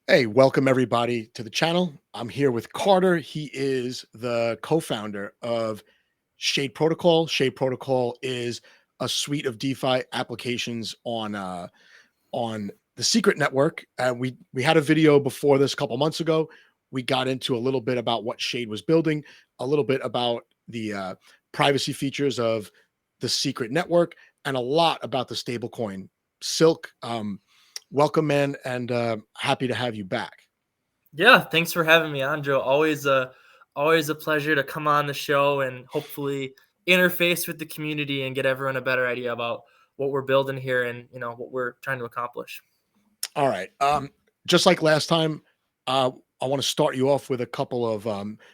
Hey, welcome everybody to the channel. I'm here with Carter. He is the co-founder of Shade Protocol. Shade Protocol is a suite of DeFi applications on the Secret Network. We had a video before this a couple months ago. We got into a little bit about what Shade was building, a little bit about the privacy features of the Secret Network, and a lot about the stablecoin Silk. Welcome, man, and happy to have you back. Yeah, thanks for having me on, Joe. Always a pleasure to come on the show and hopefully interface with the community and get everyone a better idea about what we're building here and what we're trying to accomplish. All right. Just like last time, I want to start you off with a couple of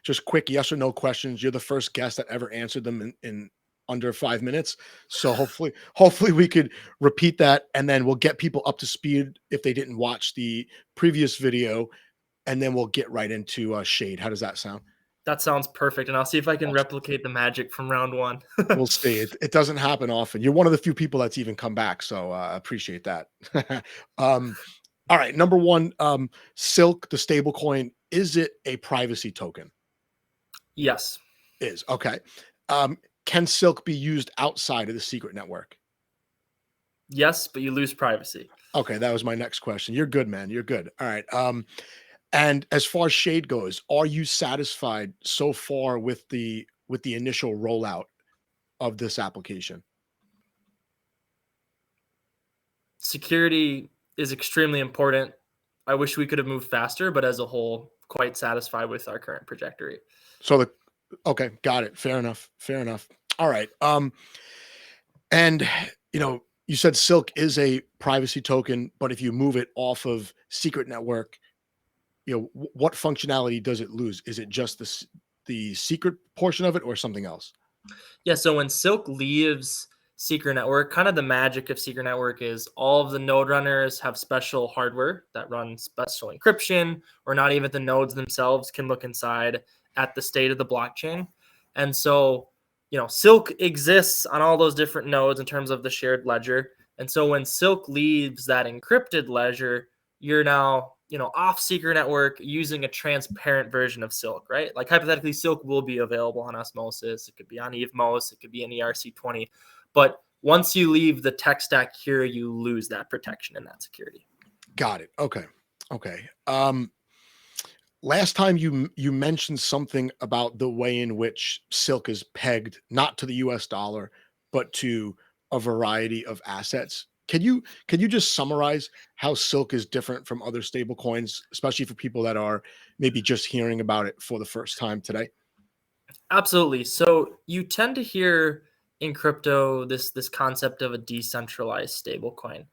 just quick yes or no questions. You're the first guest that ever answered them in under 5 minutes. So hopefully we could repeat that, and then we'll get people up to speed if they didn't watch the previous video, and then we'll get right into Shade. How does that sound? That sounds perfect, and I'll see if I can Awesome. replicate the magic from round one. We'll see. It doesn't happen often. You're one of the few people that's even come back, so I appreciate that. um, all right, number one, Silk, the stable coin, is it a privacy token? Yes. Is okay. Can Silk be used outside of the secret network? Yes, but you lose privacy. Okay, that was my next question. You're good, man. You're good. All right. And as far as Shade goes, are you satisfied so far with the initial rollout of this application? Security is extremely important. I wish we could have moved faster, but as a whole, quite satisfied with our current trajectory. So okay, got it. Fair enough. Fair enough. All right. And you said Silk is a privacy token, but if you move it off of Secret Network, what functionality does it lose? Is it just the secret portion of it or something else? Yeah, so when Silk leaves Secret Network, kind of the magic of Secret Network is all of the node runners have special hardware that runs special encryption, or not even the nodes themselves can look inside at the state of the blockchain. And so, Silk exists on all those different nodes in terms of the shared ledger. And so when Silk leaves that encrypted ledger, you're now off Secret Network using a transparent version of Silk, right? Like hypothetically, Silk will be available on Osmosis. It could be on EVMOS. It could be in ERC20. But once you leave the tech stack here, you lose that protection and that security. Got it. Okay. Okay. Last time you mentioned something about the way in which Silk is pegged not to the US dollar, but to a variety of assets. Can you just summarize how Silk is different from other stable coins, especially for people that are maybe just hearing about it for the first time today? Absolutely. So you tend to hear in crypto this concept of a decentralized stablecoin.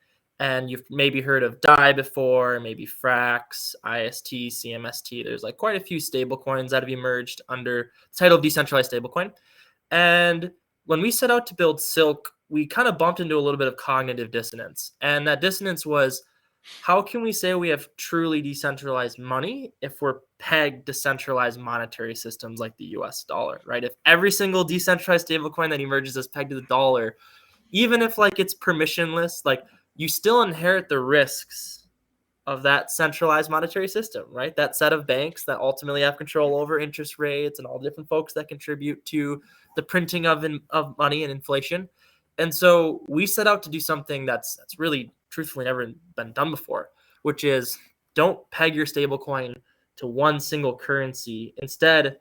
And you've maybe heard of DAI before, maybe Frax, IST, CMST. There's like quite a few stablecoins that have emerged under the title of decentralized stablecoin. And when we set out to build Silk, we kind of bumped into a little bit of cognitive dissonance. And that dissonance was, how can we say we have truly decentralized money if we're pegged to centralized monetary systems like the US dollar, right? If every single decentralized stablecoin that emerges is pegged to the dollar, even if like it's permissionless, like you still inherit the risks of that centralized monetary system, right? That set of banks that ultimately have control over interest rates and all the different folks that contribute to the printing of money and inflation. And so we set out to do something that's really truthfully never been done before, which is don't peg your stablecoin to one single currency. Instead,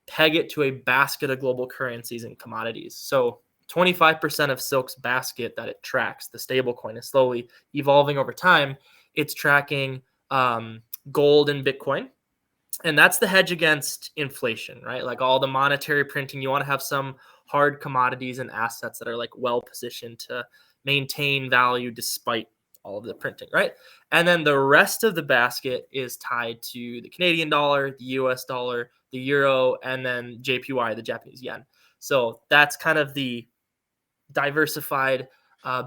peg it to a basket of global currencies and commodities. So 25% of Silk's basket that it tracks, the stablecoin, is slowly evolving over time. It's tracking gold and Bitcoin. And that's the hedge against inflation, right? Like all the monetary printing, you want to have some hard commodities and assets that are like well positioned to maintain value despite all of the printing, right? And then the rest of the basket is tied to the Canadian dollar, the US dollar, the euro, and then JPY, the Japanese yen. So that's kind of the diversified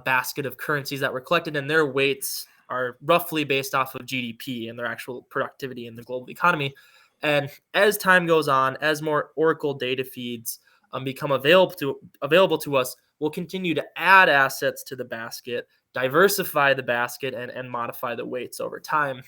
basket of currencies that were collected, and their weights are roughly based off of GDP and their actual productivity in the global economy. And as time goes on, as more Oracle data feeds become available to us, we'll continue to add assets to the basket, diversify the basket, and modify the weights over time.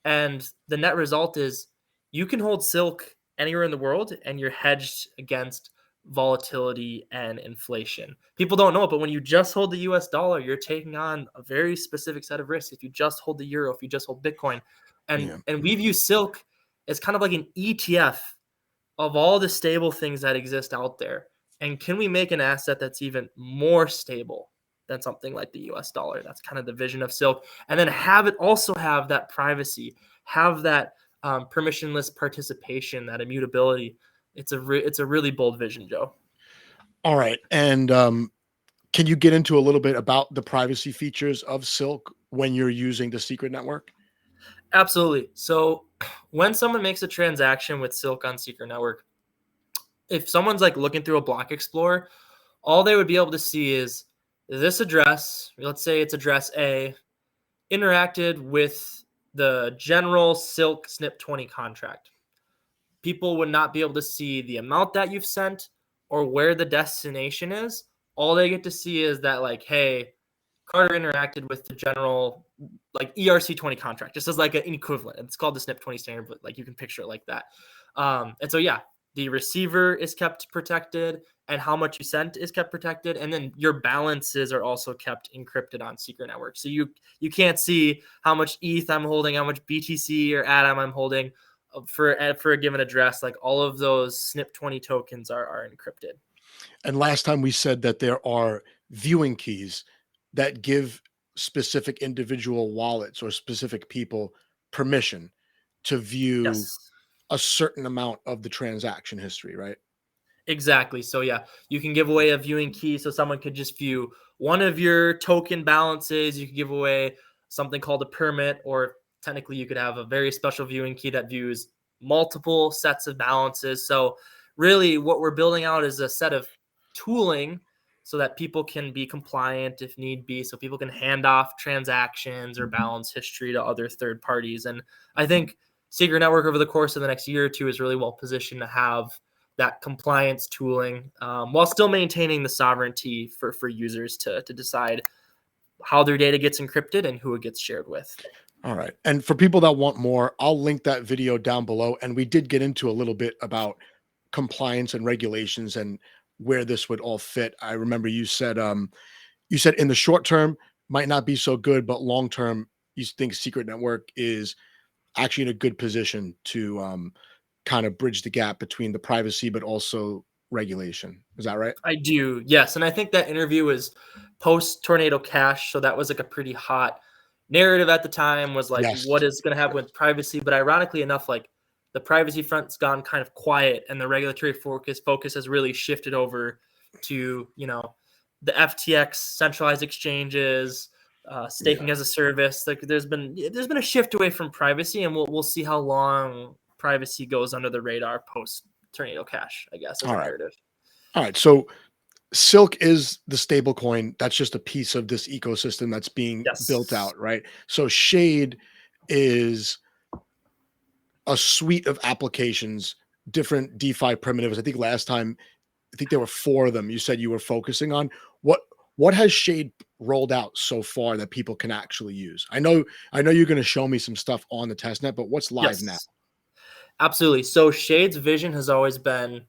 And the net result is you can hold Silk anywhere in the world and you're hedged against volatility and inflation. People don't know it, but when you just hold the US dollar, you're taking on a very specific set of risks. If you just hold the euro, if you just hold Bitcoin, and Yeah. we view Silk as kind of like an ETF of all the stable things that exist out there. And can we make an asset that's even more stable than something like the US dollar? That's kind of the vision of Silk. And then have it also have that privacy, have that permissionless participation, that immutability. It's a really bold vision, Joe. All right. And can you get into a little bit about the privacy features of Silk when you're using the Secret Network? Absolutely. So when someone makes a transaction with Silk on Secret Network, if someone's like looking through a block explorer, all they would be able to see is this address. Let's say it's address A interacted with the general Silk Snip 20 contract. People would not be able to see the amount that you've sent or where the destination is. All they get to see is that, like, hey, Carter interacted with the general like ERC20 contract, just as like an equivalent. It's called the SNP 20 standard, but like you can picture it like that. And so yeah, the receiver is kept protected, and how much you sent is kept protected, and then your balances are also kept encrypted on Secret Network. So you can't see how much ETH I'm holding, how much BTC or ATOM I'm holding for a given address. Like all of those SNP 20 tokens are encrypted. And last time we said that there are viewing keys that give specific individual wallets or specific people permission to view Yes. a certain amount of the transaction history, right? Exactly. So yeah, you can give away a viewing key so someone could just view one of your token balances. You could give away something called a permit, or technically you could have a very special viewing key that views multiple sets of balances. So really what we're building out is a set of tooling so that people can be compliant if need be, so people can hand off transactions or balance history to other third parties. And I think Secret Network over the course of the next year or two is really well positioned to have that compliance tooling, while still maintaining the sovereignty for users to decide how their data gets encrypted and who it gets shared with. All right. And for people that want more, I'll link that video down below. And we did get into a little bit about compliance and regulations and where this would all fit. I remember you said in the short term might not be so good, but long term, you think Secret Network is actually in a good position to kind of bridge the gap between the privacy but also regulation. Is that right? I do, yes. And I think that interview was post Tornado Cash. So that was like a pretty hot narrative at the time, was like, Yes. what is going to happen Yes. with privacy? But ironically enough, like the privacy front's gone kind of quiet and the regulatory focus has really shifted over to, the FTX centralized exchanges, Yeah. staking as a service. Like there's been a shift away from privacy, and we'll see how long privacy goes under the radar post Tornado Cash, I guess, as All a right. narrative. All right. So Silk is the stable coin. That's just a piece of this ecosystem that's being built Yes. out, right? So Shade is a suite of applications, different DeFi primitives. I think last time, I think there were four of them you said you were focusing on. What what has Shade rolled out so far that people can actually use? I know you're going to show me some stuff on the test net, but what's live now? Yes. Absolutely. So Shade's vision has always been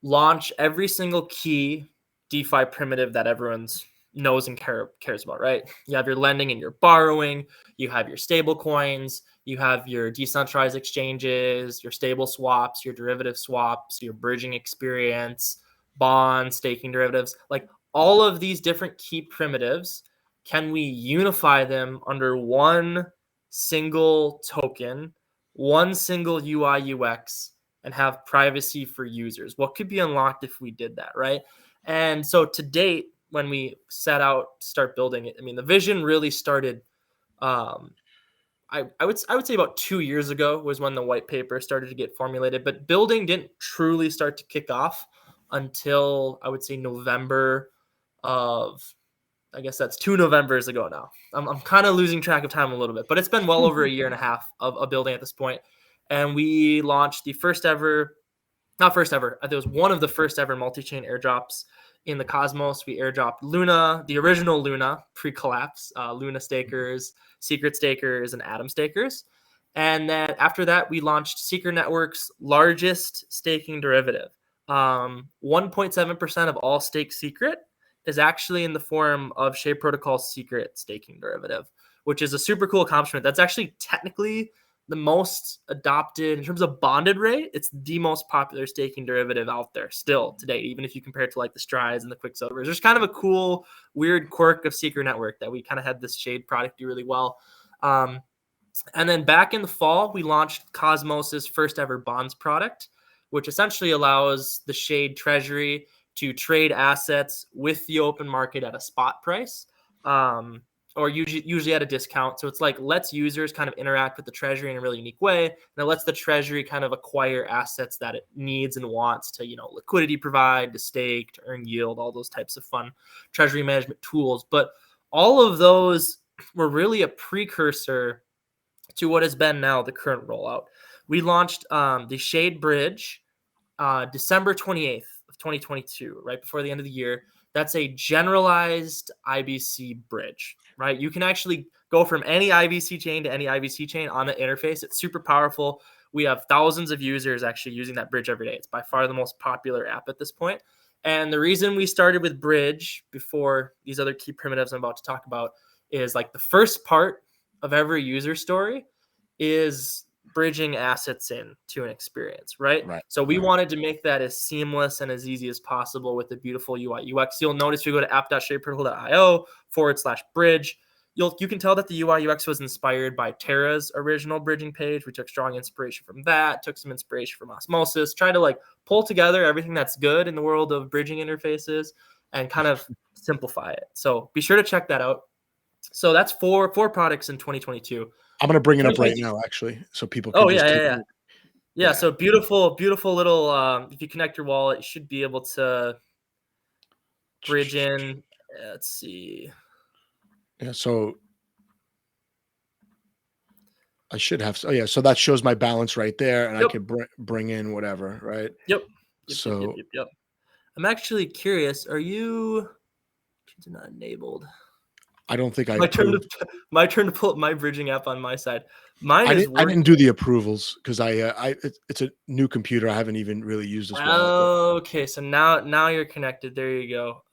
launch every single key DeFi primitive that everyone's knows and cares about, right? You have your lending and your borrowing, you have your stable coins, you have your decentralized exchanges, your stable swaps, your derivative swaps, your bridging experience, bonds, staking derivatives, like all of these different key primitives. Can we unify them under one single token, one single UI UX, and have privacy for users? What could be unlocked if we did that, right? And so to date, when we set out to start building it, I mean, the vision really started. Um, I would say about 2 years ago was when the white paper started to get formulated, but building didn't truly start to kick off until I would say November of, I guess that's 2 Novembers ago now. I'm kind of losing track of time a little bit, but it's been well over a year and a half of building at this point. And we launched the first ever, not first ever, it was one of the first ever multi-chain airdrops in the Cosmos. We airdropped Luna, the original Luna pre-collapse, Luna stakers, secret stakers, and Atom stakers. And then after that, we launched Secret Network's largest staking derivative. 1.7% of all staked Secret is actually in the form of Shade Protocol's Secret staking derivative, which is a super cool accomplishment. That's actually technically the most adopted in terms of bonded rate. It's the most popular staking derivative out there still today, even if you compare it to like the Strides and the Quicksilvers. There's kind of a cool, weird quirk of Secret Network that we kind of had this Shade product do really well. And then back in the fall, we launched Cosmos's first ever bonds product, which essentially allows the Shade Treasury to trade assets with the open market at a spot price, or usually at a discount. So it's like lets users kind of interact with the Treasury in a really unique way, and it lets the Treasury kind of acquire assets that it needs and wants to, liquidity provide, to stake, to earn yield, all those types of fun Treasury management tools. But all of those were really a precursor to what has been now the current rollout. We launched the Shade Bridge December 28th of 2022, right before the end of the year. That's a generalized IBC bridge, right? You can actually go from any IBC chain to any IBC chain on the interface. It's super powerful. We have thousands of users actually using that bridge every day. It's by far the most popular app at this point. And the reason we started with bridge before these other key primitives I'm about to talk about is like the first part of every user story is bridging assets in to an experience, right? So we wanted to make that as seamless and as easy as possible with the beautiful UI UX. You'll notice if you go to app.shadeprotocol.io/bridge, you can tell that the UI UX was inspired by Terra's original bridging page. We took strong inspiration from that, took some inspiration from Osmosis, tried to like pull together everything that's good in the world of bridging interfaces and kind of simplify it. So be sure to check that out. So that's four products in 2022. I'm gonna bring it up right now, actually, so people can Yeah. So beautiful little. If you connect your wallet, you should be able to bridge in. Let's see. Yeah. So I should have. Oh yeah. So that shows my balance right there, and I could bring in whatever, right? Yep. So Yep. I'm actually curious. Are you? It's not enabled. I don't think I. My turn to pull up my bridging app on my side. Mine I is. I didn't do the approvals because it's a new computer. I haven't even really used this wallet. Okay, so now you're connected. There you go.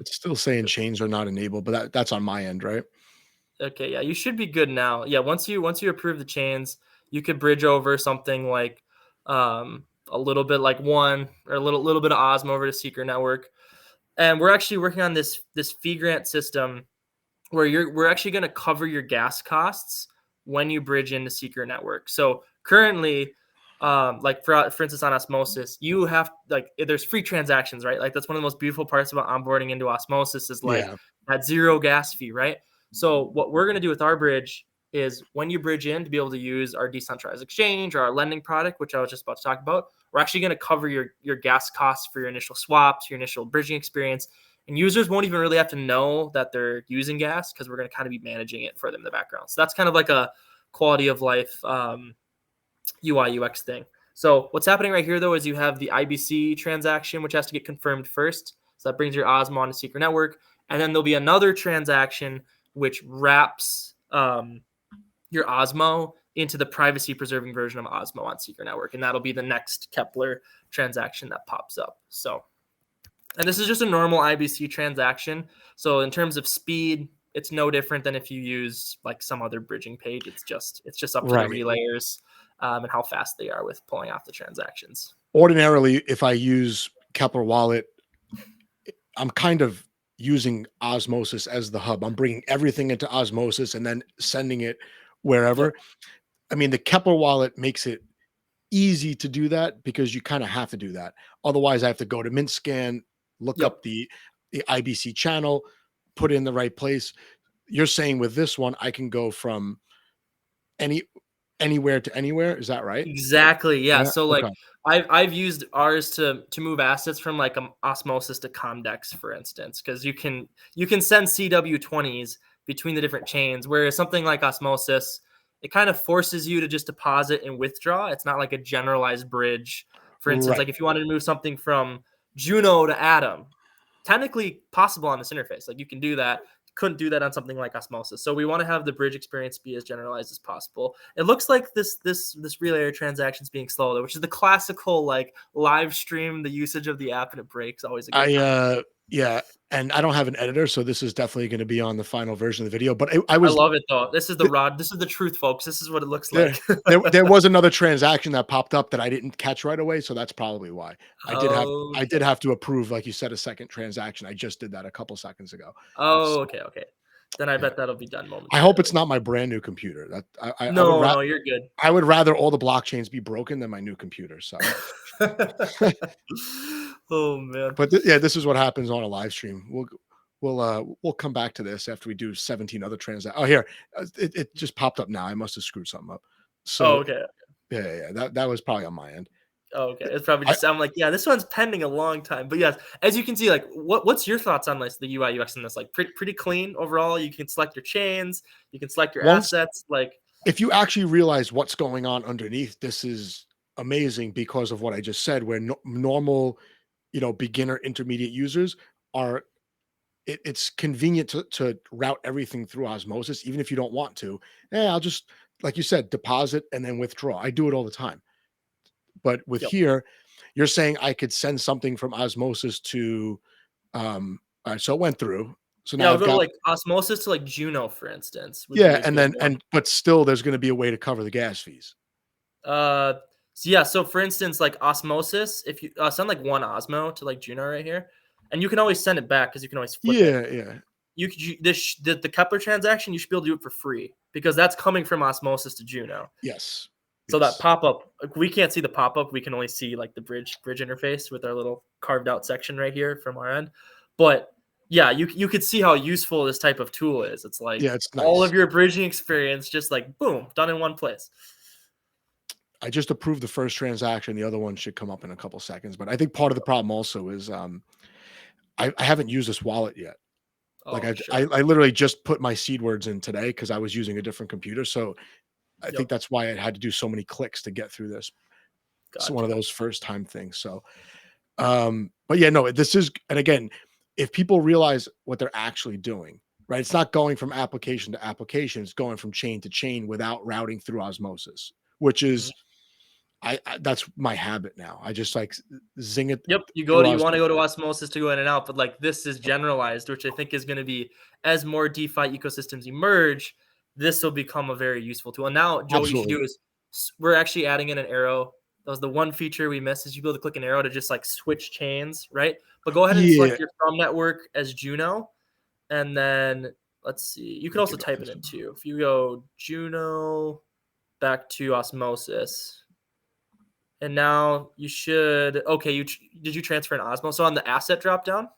It's still saying chains are not enabled, but that's on my end, right? Okay, yeah, you should be good now. Yeah, once you approve the chains, you could bridge over something like a little bit like one or a little bit of Osmo over to Secret Network. And we're actually working on this fee grant system where we're actually going to cover your gas costs when you bridge into Secret Network. So currently, like for instance on Osmosis, you have like there's free transactions, right? Like that's one of the most beautiful parts about onboarding into Osmosis is like that zero gas fee, right? So what we're going to do with our bridge is when you bridge in to be able to use our decentralized exchange or our lending product, which I was just about to talk about, we're actually going to cover your gas costs for your initial swaps, your initial bridging experience. And users won't even really have to know that they're using gas because we're going to kind of be managing it for them in the background. So that's kind of like a quality of life UI UX thing. So what's happening right here, though, is you have the IBC transaction, which has to get confirmed first. So that brings your Osmo onto Secret Network. And then there'll be another transaction which wraps your Osmo into the privacy-preserving version of Osmo on Secret Network. And that'll be the next Kepler transaction that pops up. So, and this is just a normal IBC transaction. So in terms of speed, it's no different than if you use like some other bridging page. It's just up to the relayers and how fast they are with pulling off the transactions. Ordinarily, if I use Kepler Wallet, I'm kind of using Osmosis as the hub. I'm bringing everything into Osmosis and then sending it wherever. Yep. I mean, the Kepler Wallet makes it easy to do that because you kind of have to do that. Otherwise, I have to go to MintScan, look up the IBC channel, put it in the right place. You're saying with this one, I can go from anywhere to anywhere. Is that right? Exactly. Yeah. So like I've used ours to move assets from like Osmosis to Comdex, for instance, because you can send CW20s between the different chains, whereas something like Osmosis, it kind of forces you to just deposit and withdraw. It's not like a generalized bridge. For instance, like if you wanted to move something from Juno to Atom, technically possible on this interface. Like you can do that. couldn't do that on something like Osmosis. So we want to have the bridge experience be as generalized as possible. It looks like this real area transaction is being slow, which is the classical like live stream, the usage of the app and it breaks. Always a good time. Yeah, and I don't have an editor, so this is definitely going to be on the final version of the video. But I love it though. This is the rod. This is the truth, folks. This is what it looks there, like. there was another transaction that popped up that I didn't catch right away, so that's probably why. I did Okay. have to approve, like you said, a second transaction. I just did that a couple seconds ago. Oh, So, okay. Then I yeah. bet that'll be done I hope momentarily. it's not my brand new computer. That No, you're good. I would rather all the blockchains be broken than my new computer. So, Oh man. but yeah, this is what happens on a live stream. We'll come back to this after we do 17 other transactions. Oh, here it just popped up now. I must have screwed something up. Oh, So okay. yeah. That was probably on my end. Oh, okay. It's probably I just I'm like, yeah, this one's pending a long time. But yes, as you can see, like what's your thoughts on this, the UI UX in this? Like pretty clean overall. You can select your chains, you can select your once assets. Like if you actually realize what's going on underneath, this is amazing because of what I just said. Where normal, beginner, intermediate users are it's convenient to route everything through osmosis, even if you don't want to. I'll just, like you said, deposit and then withdraw. I do it all the time. But with yep. here, you're saying I could send something from osmosis to, all right, so it went through. So Yeah, now I'll I've go to got, like Osmosis to like Juno, for instance, would be yeah, a and good then, one. but still there's going to be a way to cover the gas fees. Uh, so yeah, so for instance, like Osmosis, if you send like one Osmo to like Juno right here, and you can always send it back because you can always flip it. Yeah. The Kepler transaction, you should be able to do it for free because that's coming from Osmosis to Juno. Yes. So that Yes. pop up, we can't see the pop up. We can only see like the bridge interface with our little carved out section right here from our end. But yeah, you could see how useful this type of tool is. It's like Yeah, it's all nice. of your bridging experience, just like boom, done in one place. I just approved the first transaction. The other one should come up in a couple seconds. But I think part of the problem also is I haven't used this wallet yet. Like Oh, I sure. literally just put my seed words in today because I was using a different computer. So I think Yep. that's why I had to do so many clicks to get through this. It's one of Gotcha. those first time things. So but yeah, no, this is, and again, if people realize what they're actually doing, right? It's not going from application to application, it's going from chain to chain without routing through osmosis, which Mhm. is I that's my habit now. I just like zing it Yep. You through want to osmosis. go to Osmosis to go in and out, but like this is generalized, which I think is going to be as more DeFi ecosystems emerge, this will become a very useful tool. And now, Joe, what you should Absolutely. do is we're actually adding in an arrow. That was the one feature we missed is you be able to click an arrow to just like switch chains, right? But go ahead and Yeah. select your from network as Juno, and then let's see. You Let could me also get back type it into in too. If you go Juno back to Osmosis. And now you should okay. Did you transfer an Osmo? So on the asset drop down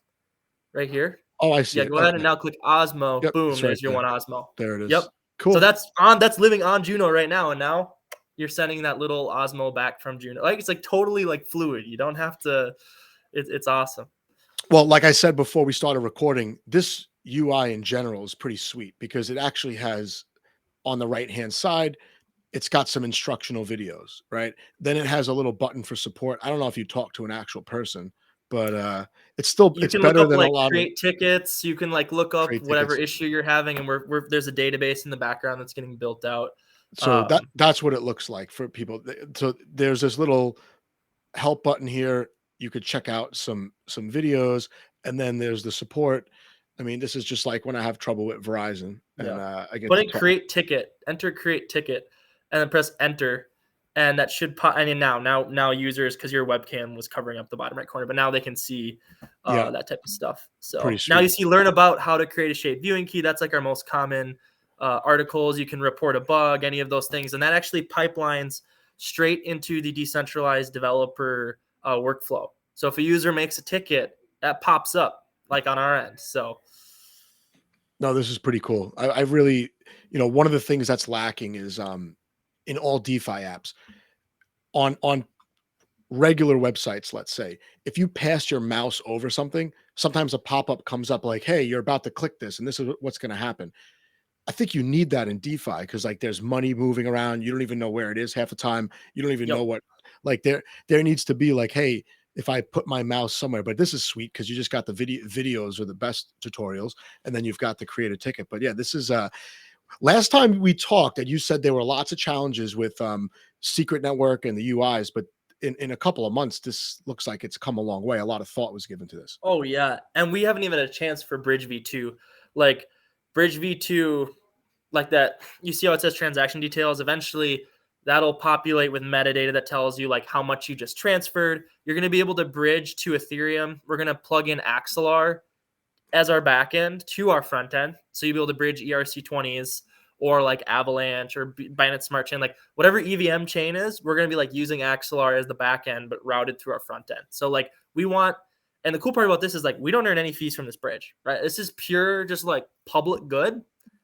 right here, Oh, I see yeah. it. Go ahead and Okay. now click Osmo. Yep, Boom. it's right There's your there. one Osmo. There it Yep. is. So Cool. that's living on Juno right now, and now you're sending that little Osmo back from Juno. Like it's like totally like fluid. You don't have to. It's awesome. Well, like I said before we started recording, this UI in general is pretty sweet because it actually has on the right hand side, it's got some instructional videos, right? Then it has a little button for support. I don't know if you talk to an actual person, but You it's can look better up than a like lot of create tickets. You can like look up create whatever tickets. issue you're having, and there's a database in the background that's getting built out. So Um, that's what it looks like for people. So there's this little help button here. You could check out some videos, and then there's the support. I mean, this is just like when I have trouble with Verizon and Yeah. I get Put to in talk. create ticket, enter create ticket, and then press enter. And that should pop. I mean, now users, because your webcam was covering up the bottom right corner, but now they can see Yeah, that type of stuff. pretty So now sweet. you see learn about how to create a shape viewing key. That's like our most common articles. You can report a bug, any of those things, and that actually pipelines straight into the decentralized developer workflow. So if a user makes a ticket, that pops up like on our end. So No, this is pretty cool. I really, one of the things that's lacking is in all DeFi apps on regular websites, let's say, if you pass your mouse over something, sometimes a pop-up comes up like, hey, you're about to click this, and this is what's going to happen. I think you need that in DeFi because like there's money moving around. You don't even know where it is half the time. You don't even yep. know what like there needs to be like, hey, if I put my mouse somewhere, but this is sweet because you just got the videos are the best tutorials, and then you've got the create a ticket. But yeah, this is last time we talked, and you said there were lots of challenges with Secret Network and the UIs, but in a couple of months, this looks like it's come a long way. A lot of thought was given to this. Oh yeah, and we haven't even had a chance for Bridge V2. Like Bridge V2, like that. You see how it says transaction details? Eventually, that'll populate with metadata that tells you like how much you just transferred. You're going to be able to bridge to Ethereum. We're going to plug in Axelar as our backend to our front end, so you'll be able to bridge ERC20s or like Avalanche or Binance Smart Chain, like whatever EVM chain is. We're going to be like using Axelar as the backend, but routed through our front end. So like we want. And the cool part about this is like we don't earn any fees from this bridge, right? This is pure just like public good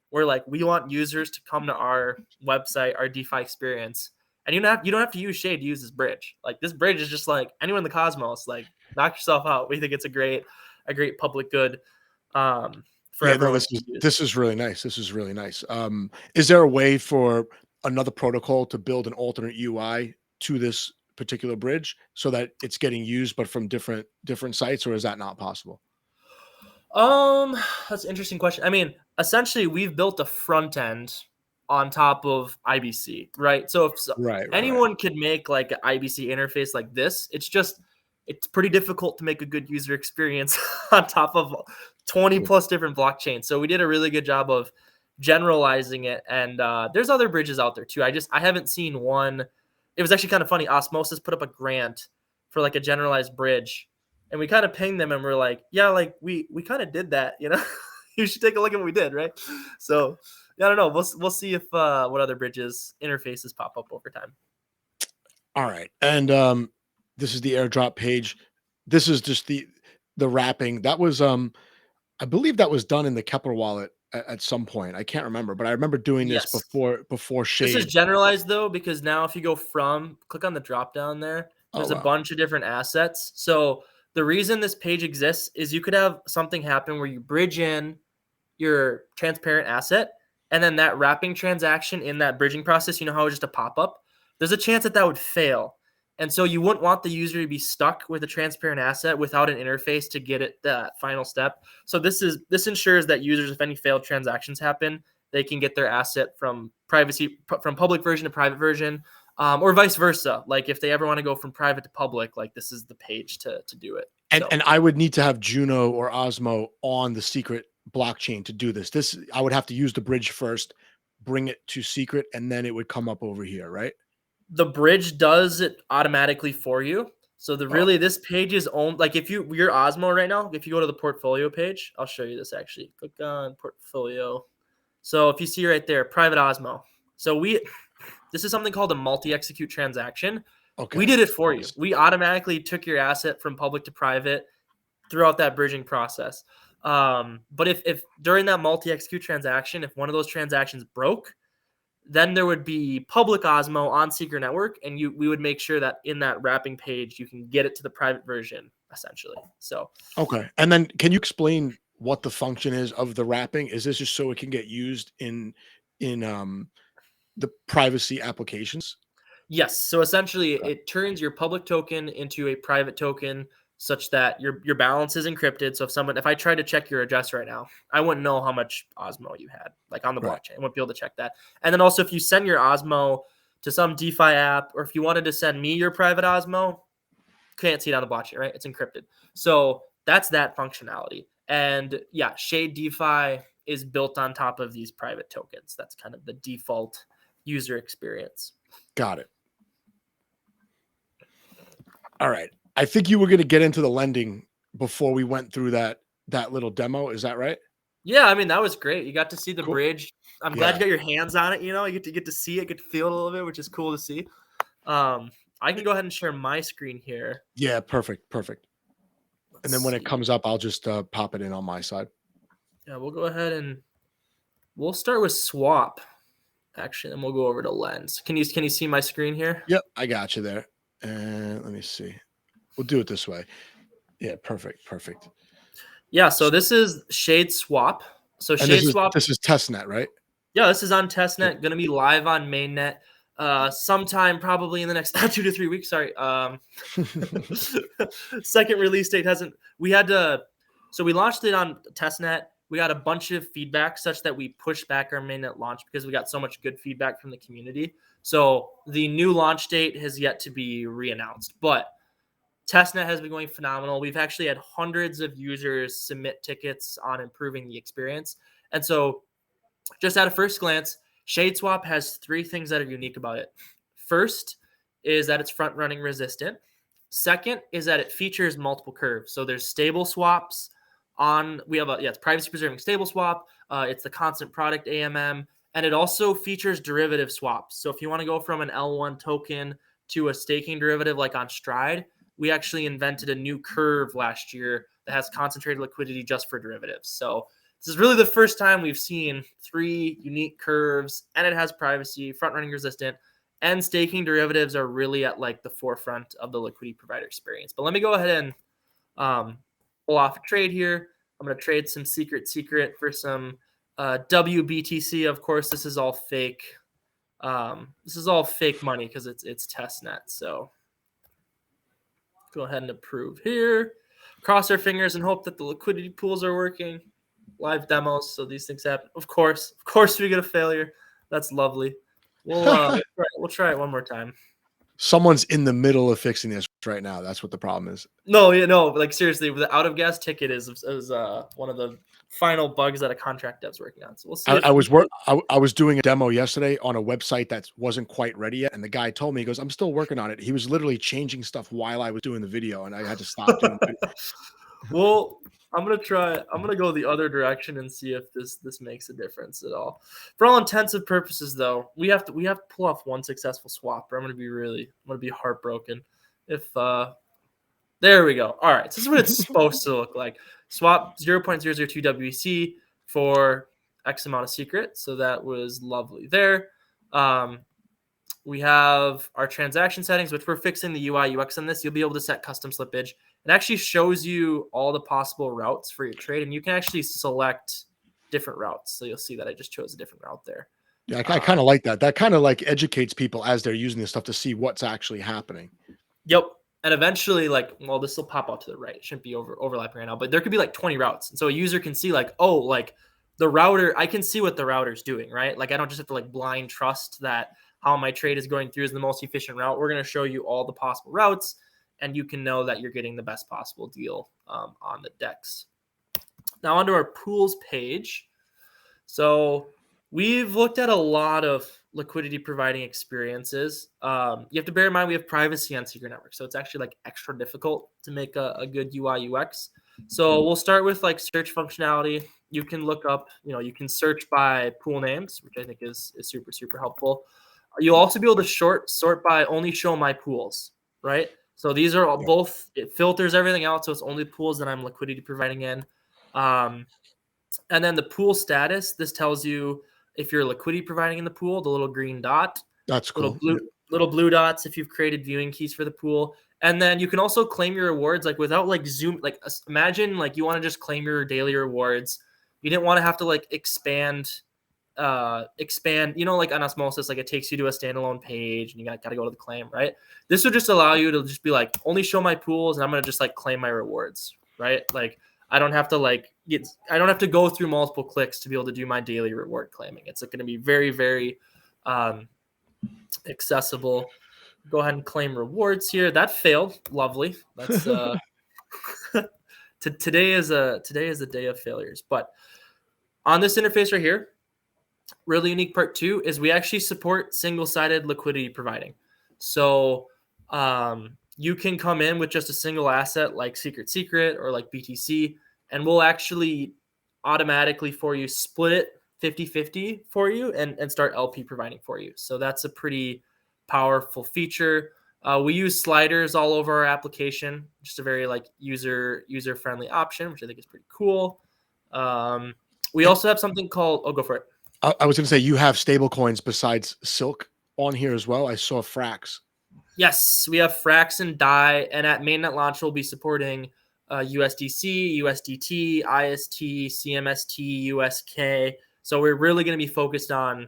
where like we want users to come to our website, our DeFi experience. And you don't have to use Shade to use this bridge. Like this bridge is just like anyone in the cosmos, like knock yourself out. We think it's a great public good for Yeah, no, everyone to use. this is really nice. This is really nice. Is there a way for another protocol to build an alternate UI to this particular bridge so that it's getting used, but from different sites, or is that not possible? That's an interesting question. I mean, essentially, we've built a front end on top of IBC, right? So if Right. anyone could make like an IBC interface like this, it's pretty difficult to make a good user experience on top of 20 plus different blockchains. So we did a really good job of generalizing it, and there's other bridges out there too. I haven't seen one. It was actually kind of funny. Osmosis put up a grant for like a generalized bridge, and we kind of pinged them and we're like, yeah, like we kind of did that, you know. You should take a look at what we did, right? So yeah, I don't know. We'll see if what other bridges interfaces pop up over time. All right. And this is the airdrop page. This is just the wrapping. That was I believe that was done in the Kepler wallet at some point. I can't remember, but I remember doing this Yes. before This is Shade. generalized though, because now if you go click on the drop down there, Oh there's a wow. bunch of different assets. So the reason this page exists is you could have something happen where you bridge in your transparent asset, and then that wrapping transaction in that bridging process, you know how it's just a pop-up? There's a chance that would fail. And so you wouldn't want the user to be stuck with a transparent asset without an interface to get it that final step. So this ensures that users, if any failed transactions happen, they can get their asset from public version to private version, or vice versa. Like if they ever want to go from private to public, like this is the page to do it. And I would need to have Juno or Osmo on the Secret blockchain to do this. I would have to use the bridge first, bring it to Secret, and then it would come up over here, right? The bridge does it automatically for you. So this page is owned. Like if you're Osmo right now, if you go to the portfolio page, I'll show you this actually. Click on portfolio. So if you see right there, private Osmo. So this is something called a multi-execute transaction. Okay. We did it for you. We automatically took your asset from public to private throughout that bridging process. But if during that multi-execute transaction, if one of those transactions broke, then there would be public Osmo on Secret Network, and we would make sure that in that wrapping page, you can get it to the private version, essentially. So okay. And then can you explain what the function is of the wrapping? Is this just so it can get used in the privacy applications? yes. So essentially, it turns your public token into a private token such that your balance is encrypted. So if I tried to check your address right now, I wouldn't know how much Osmo you had, like on the blockchain. I wouldn't be able to check that. And then also, if you send your Osmo to some DeFi app, or if you wanted to send me your private Osmo, can't see it on the blockchain, right? It's encrypted. So that's that functionality. And yeah, Shade DeFi is built on top of these private tokens. That's kind of the default user experience. Got it. All right. I think you were going to get into the lending before we went through that little demo. Is that right? Yeah, I mean that was great. You got to see the Cool. bridge. I'm glad you got your hands on it. You know, you get to see it, get to feel it a little bit, which is cool to see. I can go ahead and share my screen here. Yeah, perfect. And then when it comes up, I'll just pop it in on my side. Yeah, we'll go ahead and we'll start with swap. Actually, then we'll go over to lens. Can you see my screen here? Yep, I got you there. And let me see. We'll do it this way. Yeah, perfect. Yeah, so this is Shade Swap. So Shade Swap. This is testnet, right? Yeah, this is on testnet. Going to be live on mainnet sometime probably in the next 2 to 3 weeks. Sorry. Second release date hasn't. We had to. So we launched it on testnet. We got a bunch of feedback such that we pushed back our mainnet launch because we got so much good feedback from the community. So the new launch date has yet to be re-announced, but testnet has been going phenomenal. We've actually had hundreds of users submit tickets on improving the experience. And so just at a first glance, Shade Swap has 3 things that are unique about it. First is that it's front running resistant. Second is that it features multiple curves. So there's stable swaps on, it's privacy preserving stable swap. It's the constant product AMM, and it also features derivative swaps. So if you want to go from an L1 token to a staking derivative like on Stride, we actually invented a new curve last year that has concentrated liquidity just for derivatives. So this is really the first time we've seen 3 unique curves, and it has privacy, front running resistant, and staking derivatives are really at like the forefront of the liquidity provider experience. But let me go ahead and pull off a trade here. I'm going to trade some secret for some WBTC. Of course, this is all fake. This is all fake money because it's testnet. So go ahead and approve here. Cross our fingers and hope that the liquidity pools are working. Live demos, so these things happen. Of course, we get a failure. That's lovely. We'll try it one more time. Someone's in the middle of fixing this right now. That's what the problem is. No, like seriously, the out of gas ticket is one of the final bugs that a contract dev's working on. So we'll see. I was doing a demo yesterday on a website that wasn't quite ready yet, and the guy told me, he goes, "I'm still working on it." He was literally changing stuff while I was doing the video, and I had to stop doing it. Well, I'm gonna go the other direction and see if this makes a difference at all. For all intents and purposes, though, we have to pull off one successful swap, or I'm gonna be heartbroken. If there we go. All right, so this is what it's supposed to look like. Swap 0.002 WEC for X amount of secret. So that was lovely there. We have our transaction settings, which we're fixing the UI UX on this. You'll be able to set custom slippage. It actually shows you all the possible routes for your trade, and you can actually select different routes. So you'll see that I just chose a different route there. Yeah, I kind of like that. That kind of like educates people as they're using this stuff to see what's actually happening. Yep. And eventually, this will pop out to the right. It shouldn't be overlapping right now, but there could be like 20 routes. And so a user can see the router, I can see what the router's doing, right? Like I don't just have to blind trust that how my trade is going through is the most efficient route. We're going to show you all the possible routes, and you can know that you're getting the best possible deal on the DEX. Now onto our pools page. So we've looked at a lot of liquidity providing experiences. You have to bear in mind we have privacy on Secret Network, so it's actually extra difficult to make a good UI UX. So we'll start with search functionality. You can look up, you can search by pool names, which I think is super, super helpful. You'll also be able to sort by only show my pools, right? So these are both, it filters everything out. So it's only pools that I'm liquidity providing in. And then the pool status, this tells you if you're liquidity providing in the pool, the little green dot. That's cool. Little blue dots if you've created viewing keys for the pool. And then you can also claim your rewards without zoom. Imagine you want to just claim your daily rewards. You didn't want to have to expand, on Osmosis, it takes you to a standalone page and you got to go to the claim, right? This would just allow you to just be only show my pools and I'm going to just claim my rewards, right? I don't have to I don't have to go through multiple clicks to be able to do my daily reward claiming. It's going to be very, very accessible. Go ahead and claim rewards here. That failed. Lovely. That's today is a day of failures. But on this interface right here, really unique part 2 is we actually support single-sided liquidity providing. So you can come in with just a single asset like Secret or BTC, and we'll actually automatically for you split it 50-50 for you and start LP providing for you. So that's a pretty powerful feature. We use sliders all over our application, just a very user-friendly option, which I think is pretty cool. We also have something called, go for it. I was going to say, you have stable coins besides Silk on here as well. I saw Frax. Yes, we have Frax and DAI, and at mainnet launch, we'll be supporting USDC, USDT, IST, CMST, USK. So we're really going to be focused on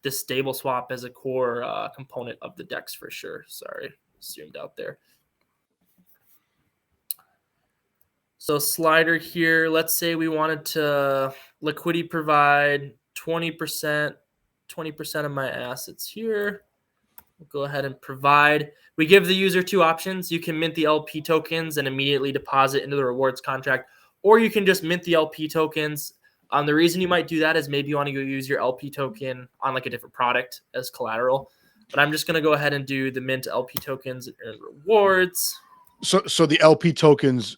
this stable swap as a core component of the DEX for sure. Sorry, zoomed out there. So slider here, let's say we wanted to liquidity provide 20% of my assets here. We'll go ahead and provide. We give the user two options. You can mint the LP tokens and immediately deposit into the rewards contract, or you can just mint the LP tokens. The reason you might do that is maybe you want to go use your LP token on like a different product as collateral. But I'm just going to go ahead and do the mint LP tokens and earn rewards. So the LP tokens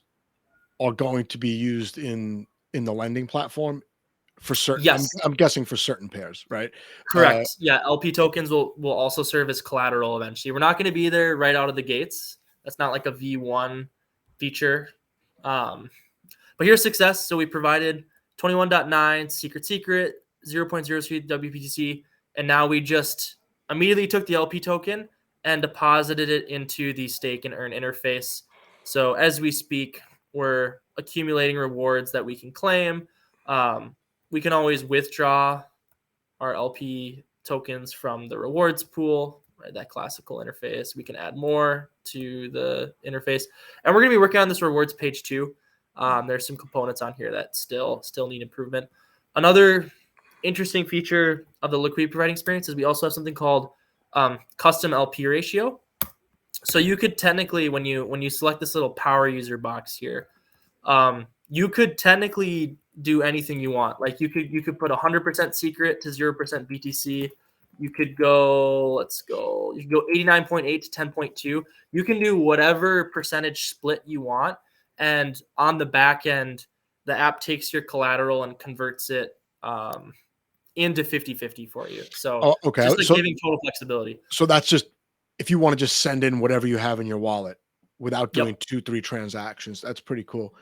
are going to be used in the lending platform for certain. Yes. I'm guessing for certain pairs, right? Correct. Yeah, LP tokens will also serve as collateral eventually. We're not going to be there right out of the gates. That's not like a V1 feature. But here's success. So we provided 21.9 secret 0.03 WPTC, and now we just immediately took the LP token and deposited it into the stake and earn interface. So as we speak, we're accumulating rewards that we can claim. We can always withdraw our LP tokens from the rewards pool, right? That classical interface. We can add more to the interface, and we're going to be working on this rewards page too. There's some components on here that still need improvement. Another interesting feature of the liquidity providing experience is we also have something called custom LP ratio. So you could technically, when you select this little power user box here, you could technically do anything you want. Like you could put 100% secret to 0% BTC. You could go, you can go 89.8 to 10.2. You can do whatever percentage split you want. And on the back end, the app takes your collateral and converts it into 50-50 for you. So okay. just like giving total flexibility. So that's just if you want to just send in whatever you have in your wallet without doing 2-3 transactions. That's pretty cool.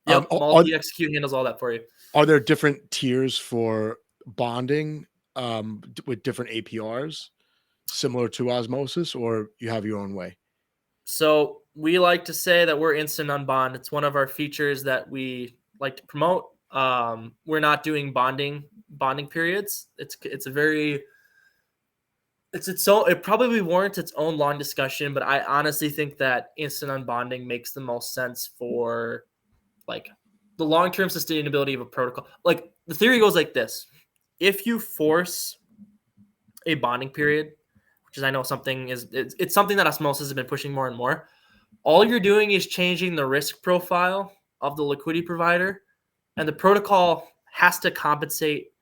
Yep, multi-execute handles all that for you. Are there different tiers for bonding with different APRs similar to Osmosis, or you have your own way? So we like to say that we're instant unbond. It's one of our features that we like to promote. We're not doing bonding periods. It probably warrants its own long discussion, but I honestly think that instant unbonding makes the most sense for like the long-term sustainability of a protocol. Like the theory goes like this: if you force a bonding period, which is I know it's something that Osmosis has been pushing more and more, all you're doing is changing the risk profile of the liquidity provider, and the protocol has to compensate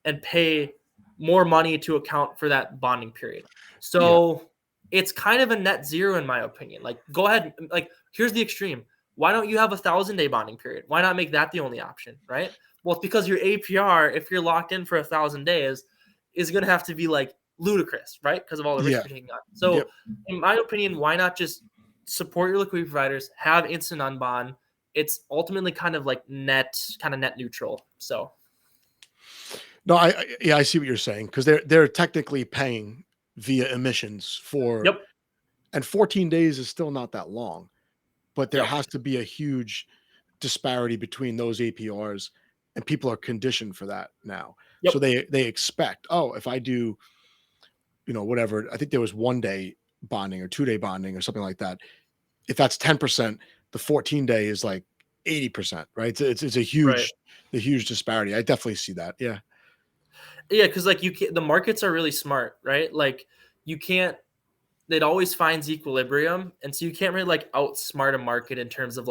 and pay more money to account for that bonding period. So it's kind of a net zero in my opinion. Like go ahead, like here's the extreme. Why don't you have 1,000-day bonding period? Why not make that the only option, right? Well, it's because your APR, if you're locked in for 1,000 days, is going to have to be like ludicrous, right? Because of all the risk you're taking on. So in my opinion, why not just support your liquidity providers, have instant unbond? It's ultimately kind of net neutral. So no, I see what you're saying, because they're technically paying via emissions for, and 14 days is still not that long, but there has to be a huge disparity between those APRs, and people are conditioned for that now. So they expect, if I do, whatever, I think there was 1-day bonding or 2-day bonding or something like that. If that's 10%, the 14-day is like 80%, right? It's a huge disparity. I definitely see that. Yeah. Yeah, because the markets are really smart, right? Like it always finds equilibrium, and so you can't really outsmart a market in terms of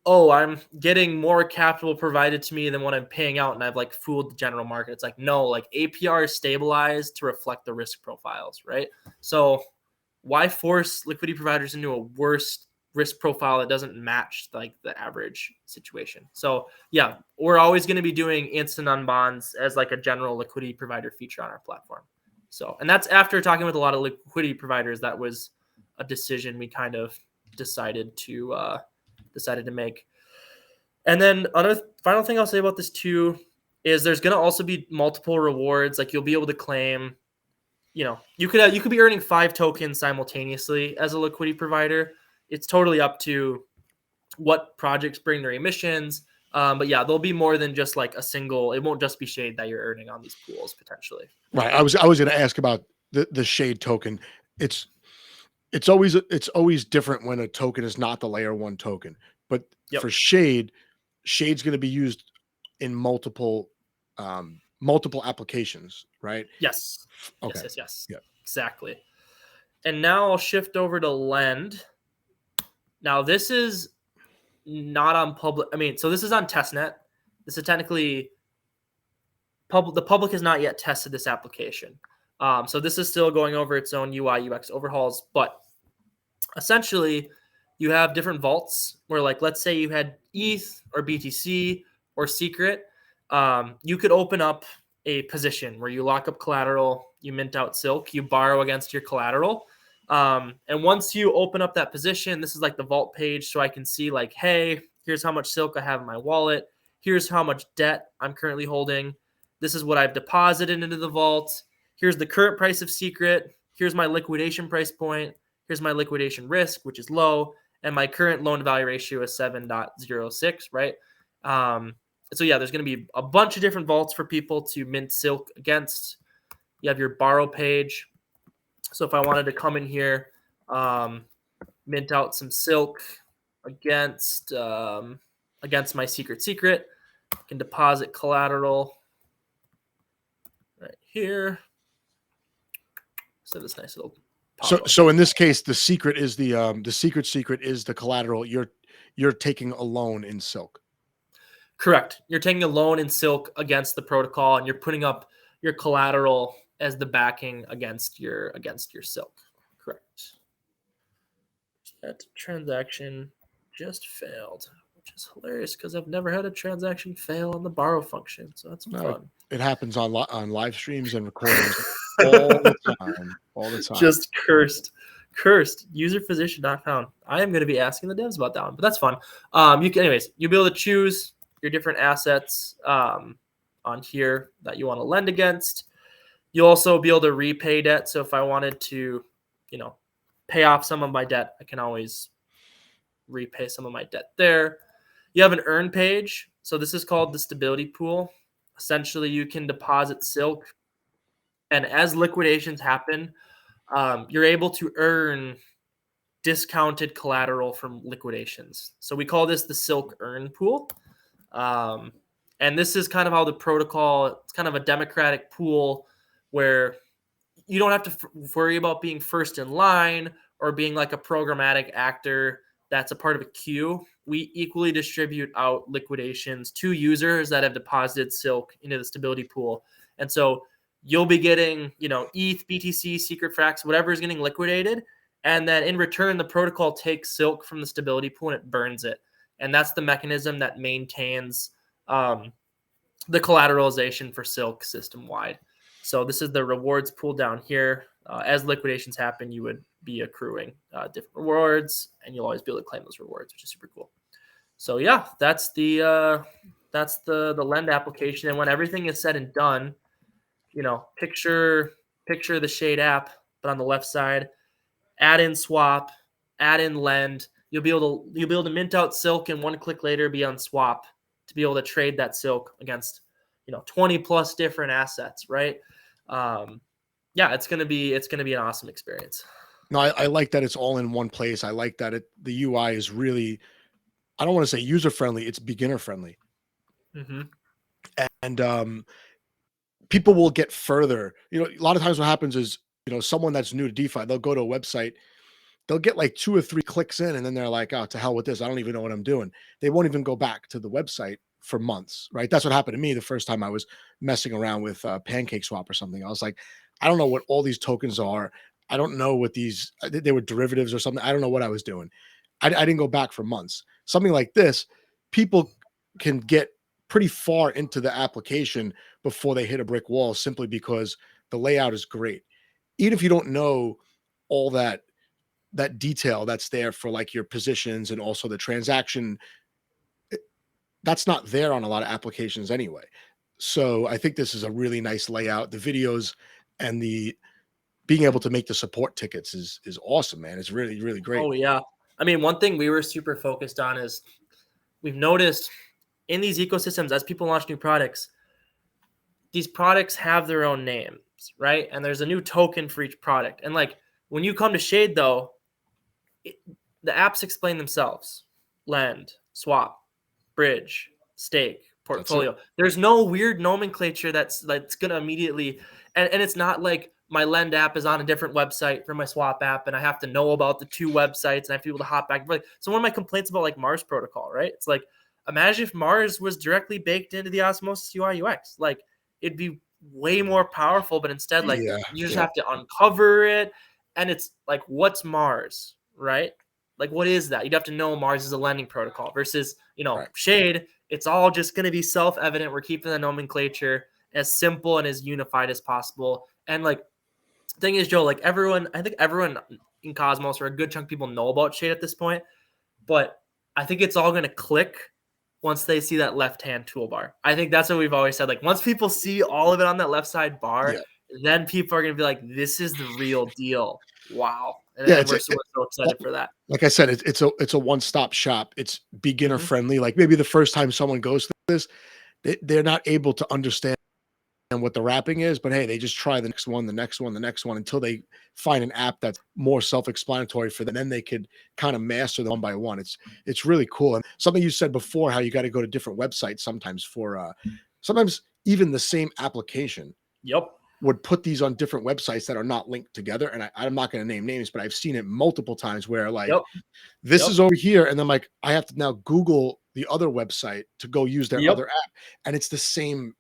I'm getting more capital provided to me than what I'm paying out, and I've fooled the general market. It's no, APR is stabilized to reflect the risk profiles, right? So why force liquidity providers into a worse risk profile that doesn't match the average situation? So yeah, we're always going to be doing instant unbonds as a general liquidity provider feature on our platform. So, and that's after talking with a lot of liquidity providers. That was a decision we kind of decided to make. And then another final thing I'll say about this too is there's going to also be multiple rewards. You'll be able to claim, you could be earning 5 tokens simultaneously as a liquidity provider. It's totally up to what projects bring their emissions, But yeah, there'll be more than just like a single. It won't just be Shade that you're earning on these pools potentially. Right. I was going to ask about the Shade token. It's always different when a token is not the layer one token. But Yep. for Shade's going to be used in multiple applications, right? Yes. Okay. Yes. Yeah. Exactly. And now I'll shift over to Lend. Now this is not on public. I mean, so this is on testnet. This is technically public. The public has not yet tested this application. So this is still going over its own UI UX overhauls, but essentially you have different vaults where, like, let's say you had ETH or BTC or Secret. You could open up a position where you lock up collateral, you mint out Silk, you borrow against your collateral. And once you open up that position, this is like the vault page. So I can see, like, hey, here's how much Silk I have in my wallet. Here's how much debt I'm currently holding. This is what I've deposited into the vault. Here's the current price of Secret. Here's my liquidation price point. Here's my liquidation risk, which is low. And my current loan to value ratio is 7.06, right? So yeah, there's going to be a bunch of different vaults for people to mint Silk against. You have your borrow page. So if I wanted to come in here, mint out some Silk against my secret, I can deposit collateral right here. So this nice little. So in this case, the secret is the secret is the collateral. You're taking a loan in Silk. Correct. You're taking a loan in Silk against the protocol, and you're putting up your collateral as the backing against your Silk. Correct. That transaction just failed, which is hilarious because I've never had a transaction fail on the borrow function. So that's fun. It happens on live streams and recordings all the time. All the time. Just cursed. User physician not found. I am going to be asking the devs about that one, but that's fun. You'll be able to choose your different assets on here that you want to lend against. You'll also be able to repay debt. So if I wanted to, pay off some of my debt, I can always repay some of my debt there. You have an earn page. So this is called the stability pool. Essentially, you can deposit Silk, and as liquidations happen, you're able to earn discounted collateral from liquidations. So we call this the Silk earn pool. And this is kind of how the protocol, it's kind of a democratic pool where you don't have to worry about being first in line or being like a programmatic actor that's a part of a queue. We equally distribute out liquidations to users that have deposited Silk into the stability pool. And so you'll be getting, ETH, BTC, Secret Frax, whatever is getting liquidated. And then in return, the protocol takes Silk from the stability pool and it burns it. And that's the mechanism that maintains the collateralization for Silk system-wide. So this is the rewards pool down here. As liquidations happen, you would be accruing different rewards, and you'll always be able to claim those rewards, which is super cool. So yeah, that's the lend application. And when everything is said and done, picture the Shade app, but on the left side, add in swap, add in lend. You'll be able to mint out Silk, and one click later be on swap to be able to trade that Silk against 20 plus different assets, right? It's gonna be an awesome experience. No, I like that it's all in one place. I like that the UI is really, I don't want to say user friendly, it's beginner friendly. Mm-hmm. And people will get further. A lot of times what happens is, someone that's new to DeFi, they'll go to a website, they'll get like 2 or 3 clicks in, and then they're like, oh, to hell with this. I don't even know what I'm doing. They won't even go back to the website for months, right? That's what happened to me the first time I was messing around with Pancake Swap or something. I was like, I don't know what all these tokens are. I don't know what they were derivatives or something. I don't know what I was doing. I didn't go back for months. Something like this, people can get pretty far into the application before they hit a brick wall simply because the layout is great. Even if you don't know all that detail that's there for like your positions and also the transaction, that's not there on a lot of applications anyway. So I think this is a really nice layout. The videos and the being able to make the support tickets is awesome, man. It's really, really great. Oh yeah. I mean, one thing we were super focused on is we've noticed in these ecosystems, as people launch new products, these products have their own names, right? And there's a new token for each product. And like when you come to Shade, though, the apps explain themselves: lend, swap, bridge, stake, That's it. portfolio. There's no weird nomenclature that's gonna immediately, and it's not like my lend app is on a different website from my swap app, and I have to know about the two websites and I have to be able to hop back. Like, so one of my complaints about like Mars protocol, right? It's like, imagine if Mars was directly baked into the Osmosis UI UX. Like, it'd be way more powerful, but instead, like, Yeah. you just Yeah. have to uncover it. And it's like, what's Mars, right? Like, what is that? You'd have to know Mars is a lending protocol versus, Right. Shade. It's all just going to be self-evident. We're keeping the nomenclature as simple and as unified as possible. And like, the thing is, Joe, like I think everyone in Cosmos, or a good chunk of people, know about Shade at this point, but I think it's all going to click once they see that left-hand toolbar. I think that's what we've always said. Like, once people see all of it on that left side bar, Yeah. then people are going to be like, this is the real deal. Wow. Yeah. And we're so excited for that. Like I said, it's a one-stop shop. It's beginner Mhm. friendly. Like maybe the first time someone goes through this, they're not able to understand what the wrapping is, but hey, they just try the next one, the next one, the next one until they find an app that's more self-explanatory for them. Then they could kind of master them one by one. It's really cool. And something you said before, how you got to go to different websites sometimes for sometimes even the same application Yep. would put these on different websites that are not linked together. And I'm not going to name names, but I've seen it multiple times where like Yep. this Yep. is over here, and then like I have to now Google the other website to go use their Yep. other app, and it's the same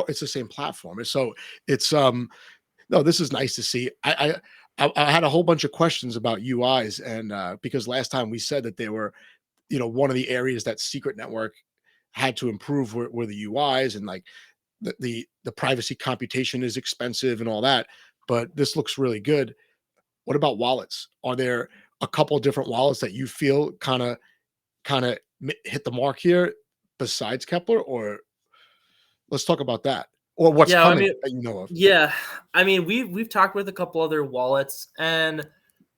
it's the same platform. And so it's no, this is nice to see. I had a whole bunch of questions about UIs, and because last time we said that they were, one of the areas that Secret Network had to improve were the UIs, and like the privacy computation is expensive and all that. But this looks really good. What about wallets? Are there a couple of different wallets that you feel kind of hit the mark here besides Kepler? Or let's talk about that, or what's Yeah. I coming mean, that you know of. yeah. I mean, we've talked with a couple other wallets, and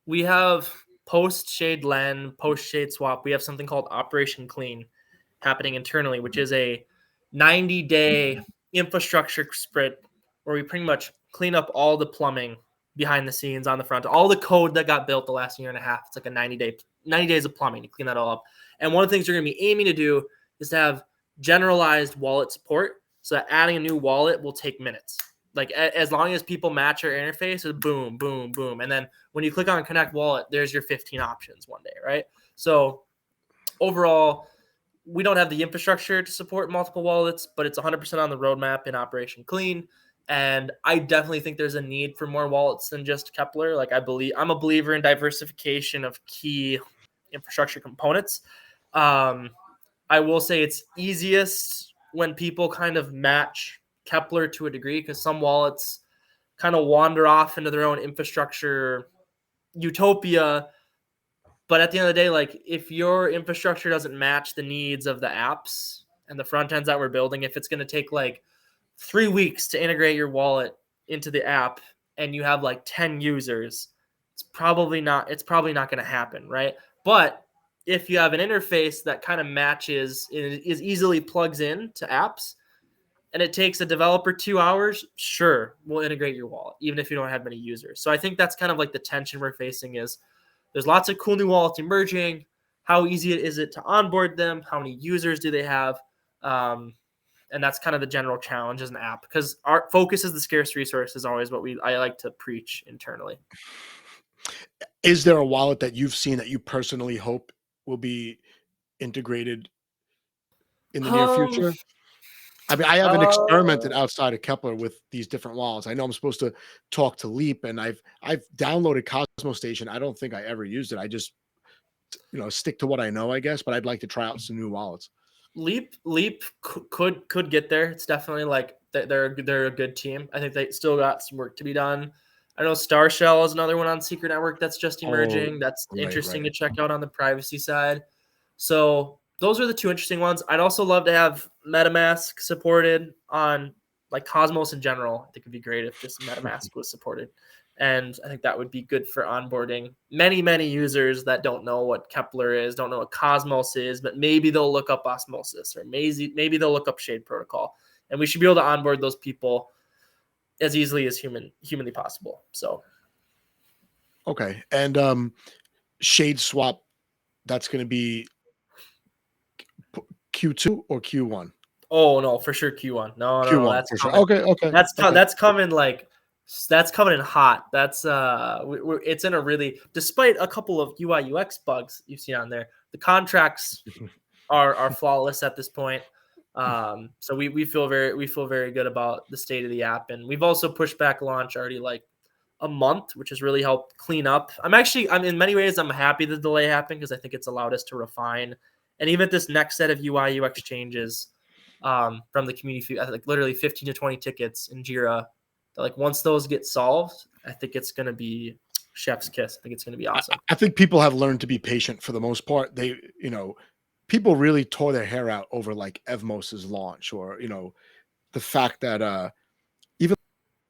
we have post Shade Lend, post Shade Swap. We have something called Operation Clean happening internally, which is a 90-day infrastructure sprint where we pretty much clean up all the plumbing behind the scenes on the front, all the code that got built the last year and a half. It's like a 90 days of plumbing to clean that all up. And one of the things you're going to be aiming to do is to have generalized wallet support, so that adding a new wallet will take minutes. Like, as long as people match your interface, it's boom, boom, boom. And then when you click on connect wallet, there's your 15 options one day, right? So overall, we don't have the infrastructure to support multiple wallets, but it's 100% on the roadmap in Operation Clean. And I definitely think there's a need for more wallets than just Kepler. Like, I'm a believer in diversification of key infrastructure components. I will say it's easiest when people kind of match Kepler to a degree, because some wallets kind of wander off into their own infrastructure utopia. But at the end of the day, like, if your infrastructure doesn't match the needs of the apps and the front ends that we're building, if it's going to take like 3 weeks to integrate your wallet into the app and you have like 10 users, it's probably not going to happen, right? But if you have an interface that kind of matches, is easily plugs in to apps, and it takes a developer 2 hours, sure, we'll integrate your wallet, even if you don't have many users. So I think that's kind of like the tension we're facing is there's lots of cool new wallets emerging. How easy is it to onboard them? How many users do they have? And that's kind of the general challenge as an app, because our focus is the scarce resource is always what I like to preach internally. Is there a wallet that you've seen that you personally hope will be integrated in the near Um, future? I mean, I haven't experimented uh, outside of Kepler with these different wallets. I know I'm supposed to talk to Leap, and I've downloaded Cosmo Station. I don't think I ever used it. I just stick to what I know, I guess. But I'd like to try out some new wallets. Leap could get there. It's definitely like they're a good team. I think they still got some work to be done. I know Star Shell is another one on Secret Network that's just Oh, emerging. That's right, interesting right. to check out on the privacy side. So those are the two interesting ones. I'd also love to have MetaMask supported on like Cosmos in general. I think it'd be great if just MetaMask was supported. And I think that would be good for onboarding many users that don't know what Kepler is, don't know what Cosmos is, but maybe they'll look up Osmosis, or maybe they'll look up Shade Protocol. And we should be able to onboard those people as easily as humanly possible. So, okay. And Shade Swap, that's going to be Q2 or Q1? oh no, for sure Q1. No, Q1 that's for sure. coming. Okay. That's coming that's coming in hot. That's it's in a really, despite a couple of UI UX bugs you've seen on there, the contracts are flawless at this point. So we feel very good about the state of the app, and we've also pushed back launch already like a month, which has really helped clean up. I'm in many ways I'm happy the delay happened, because I think it's allowed us to refine, and even this next set of UI UX changes from the community, I think literally 15 to 20 tickets in Jira. Like once those get solved, I think it's gonna be chef's kiss. I think it's gonna be awesome. I think people have learned to be patient for the most part. People really tore their hair out over like Evmos's launch, or the fact that even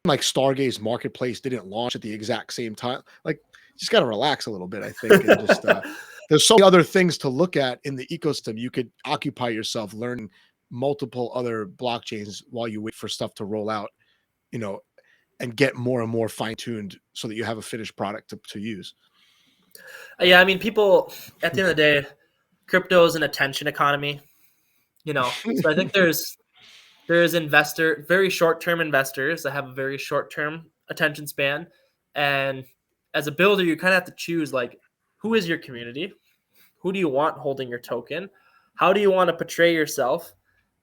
like Stargaze Marketplace didn't launch at the exact same time. Like, just got to relax a little bit, I think, and just there's so many other things to look at in the ecosystem. You could occupy yourself learning multiple other blockchains while you wait for stuff to roll out, and get more and more fine tuned so that you have a finished product to use. Yeah, I mean, people at the end of the day, crypto is an attention economy, So I think there's very short-term investors that have a very short-term attention span, and as a builder, you kind of have to choose, like, who is your community, who do you want holding your token, how do you want to portray yourself?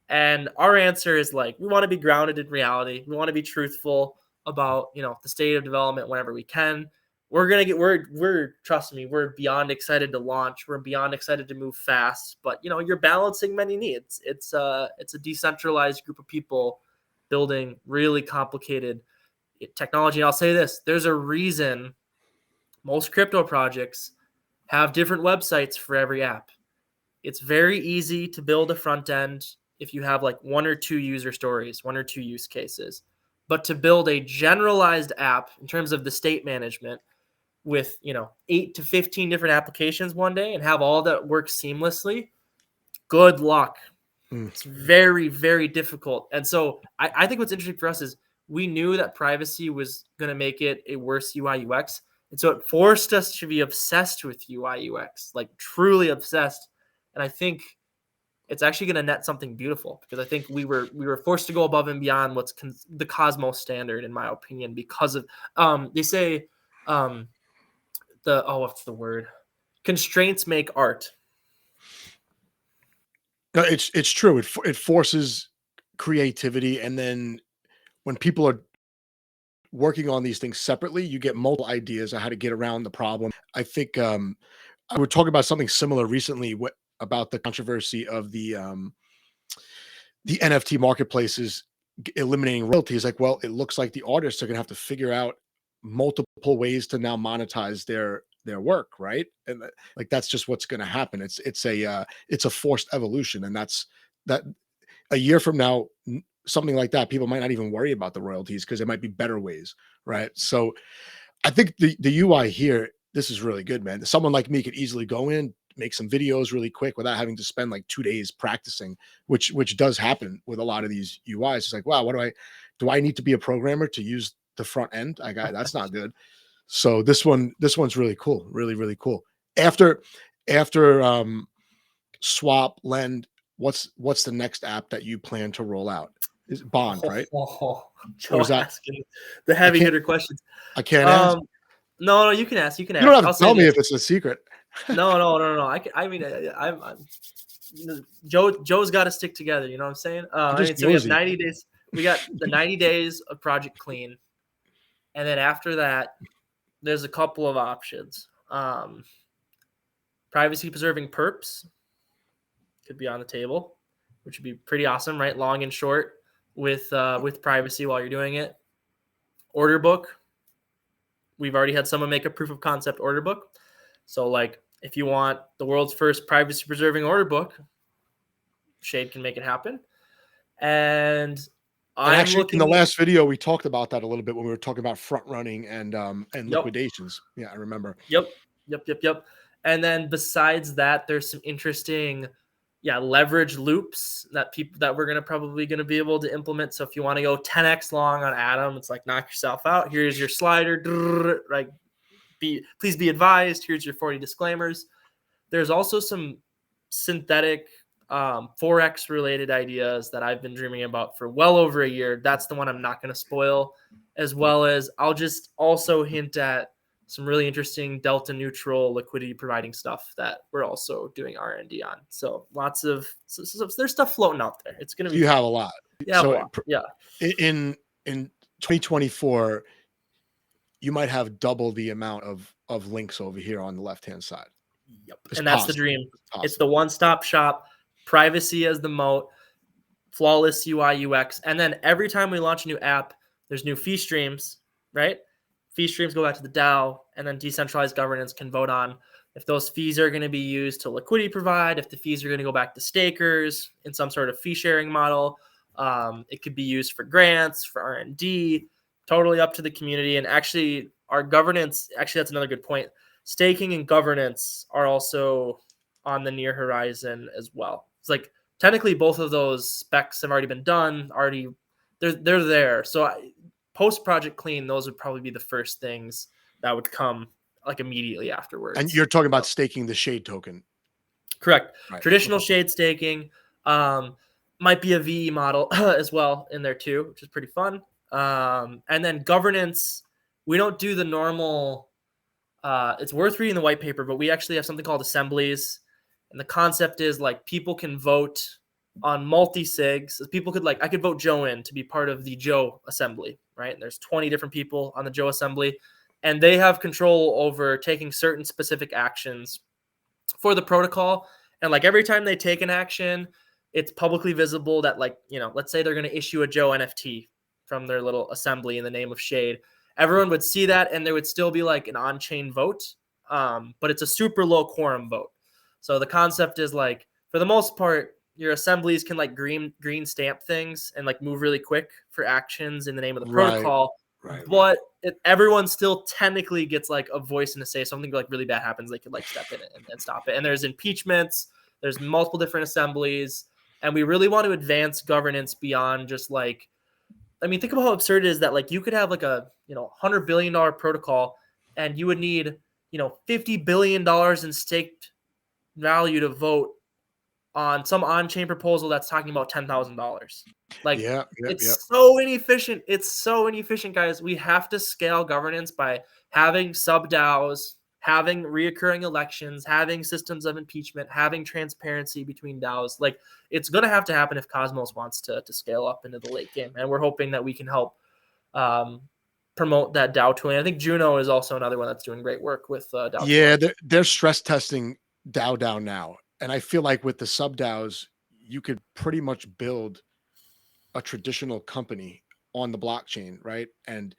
And our answer is, like, we want to be grounded in reality. We want to be truthful about, the state of development whenever we can. We're trust me, we're beyond excited to launch. We're beyond excited to move fast. But you're balancing many needs. It's a decentralized group of people building really complicated technology. And I'll say this: there's a reason most crypto projects have different websites for every app. It's very easy to build a front end if you have like one or two user stories, one or two use cases. But to build a generalized app in terms of the state management with 8 to 15 different applications one day and have all that work seamlessly, good luck. It's very, very difficult. And so I think what's interesting for us is we knew that privacy was going to make it a worse UI UX. And so it forced us to be obsessed with UI UX, like truly obsessed. And I think it's actually going to net something beautiful, because I think we were forced to go above and beyond what's the Cosmos standard, in my opinion, because of they say what's the word? Constraints make art. No, it's true. It forces creativity, and then when people are working on these things separately, you get multiple ideas on how to get around the problem. I think I would talk about something similar recently about the controversy of the NFT marketplaces eliminating royalties. Like, well, it looks like the artists are going to have to figure out multiple ways to now monetize their work, right? And like that's just what's going to happen. It's a forced evolution, and that's that. A year from now, something like that, people might not even worry about the royalties because there might be better ways, right? So I think the UI here, this is really good, man. Someone like me could easily go in, make some videos really quick without having to spend like 2 days practicing, which does happen with a lot of these UIs. It's like, wow, do I need to be a programmer to use the front end? That's not good. So this one's really cool, really, really cool. After Swap, Lend, what's the next app that you plan to roll out? Is Bond, right? Joe Is that asking the heavy hitter questions. I can't ask. No, you can ask. You can ask. You don't have I'll to say tell me this. if it's a secret. No. I'm Joe's got to stick together. You know what I'm saying? So we have 90 days. We got the 90 days of Project Clean, and then after that, there's a couple of options. Privacy preserving perps could be on the table, which would be pretty awesome, right? Long and short with privacy while you're doing it. Order book. We've already had someone make a proof of concept order book. So like if you want the world's first privacy preserving order book, Shade can make it happen. And And I'm actually, in the looking. last video, we talked about that a little bit when we were talking about front running and Yep. liquidations. Yeah, I remember. Yep. Yep. And then besides that, there's some interesting, leverage loops that people that we're probably gonna be able to implement. So if you want to go 10x long on Atom, it's like knock yourself out. Here's your slider. Like, please be advised. Here's your 40 disclaimers. There's also some synthetic forex related ideas that I've been dreaming about for well over a year. That's the one I'm not going to spoil, as well as I'll just also hint at some really interesting delta neutral liquidity providing stuff that we're also doing R&D on. So lots of there's stuff floating out there. It's going to So be you fun. have a lot. Yeah, I have a So lot. Yeah. in 2024, you might have double the amount of links over here on the left-hand side. Yep. It's And that's the possible. dream. It's It's the possible. one-stop shop, privacy as the moat, flawless UI UX. And then every time we launch a new app, there's new fee streams, right? Fee streams go back to the DAO, and then decentralized governance can vote on if those fees are going to be used to liquidity provide, if the fees are going to go back to stakers in some sort of fee sharing model. It could be used for grants, for R&D, totally up to the community. And actually, our governance, that's another good point. Staking and governance are also on the near horizon as well. It's like technically both of those specs have already been done. They're there. So post Project Clean, those would probably be the first things that would come like immediately And afterwards. you're talking about staking the Shade token. Correct. Right. Traditional Okay. shade staking might be a VE model as well in there too, which is pretty fun. And then governance, we don't do the normal. It's worth reading the white paper, but we actually have something called assemblies, and the concept is like people can vote on multi-sigs. People could I could vote Joe in to be part of the Joe assembly, right? And there's 20 different people on the Joe assembly, and they have control over taking certain specific actions for the protocol. And like every time they take an action, it's publicly visible that let's say they're going to issue a Joe NFT from their little assembly in the name of Shade. Everyone would see that, and there would still be like an on-chain vote, but it's a super low quorum vote. So the concept is like, for the most part, your assemblies can like green stamp things and like move really quick for actions in the name of the Right. protocol. Right. But everyone still technically gets like a voice and a say. Something like really bad happens, they could like step in and stop it. And there's impeachments. There's multiple different assemblies, and we really want to advance governance beyond just like. I mean, think about how absurd it is that like you could have like a $100 billion protocol, and you would need $50 billion in staked value to vote on some on-chain proposal that's talking about $10,000. Like, Yeah. Yep. Yep. it's so inefficient. It's so inefficient, guys. We have to scale governance by having sub DAOs, having reoccurring elections, having systems of impeachment, having transparency between DAOs. Like, it's going to have to happen if Cosmos wants to scale up into the late game. And we're hoping that we can help promote that DAO tooling. I think Juno is also another one that's doing great work with DAO Yeah, tooling. they're stress testing DAO now, and I feel like with the sub DAOs, you could pretty much build a traditional company on the blockchain, right? And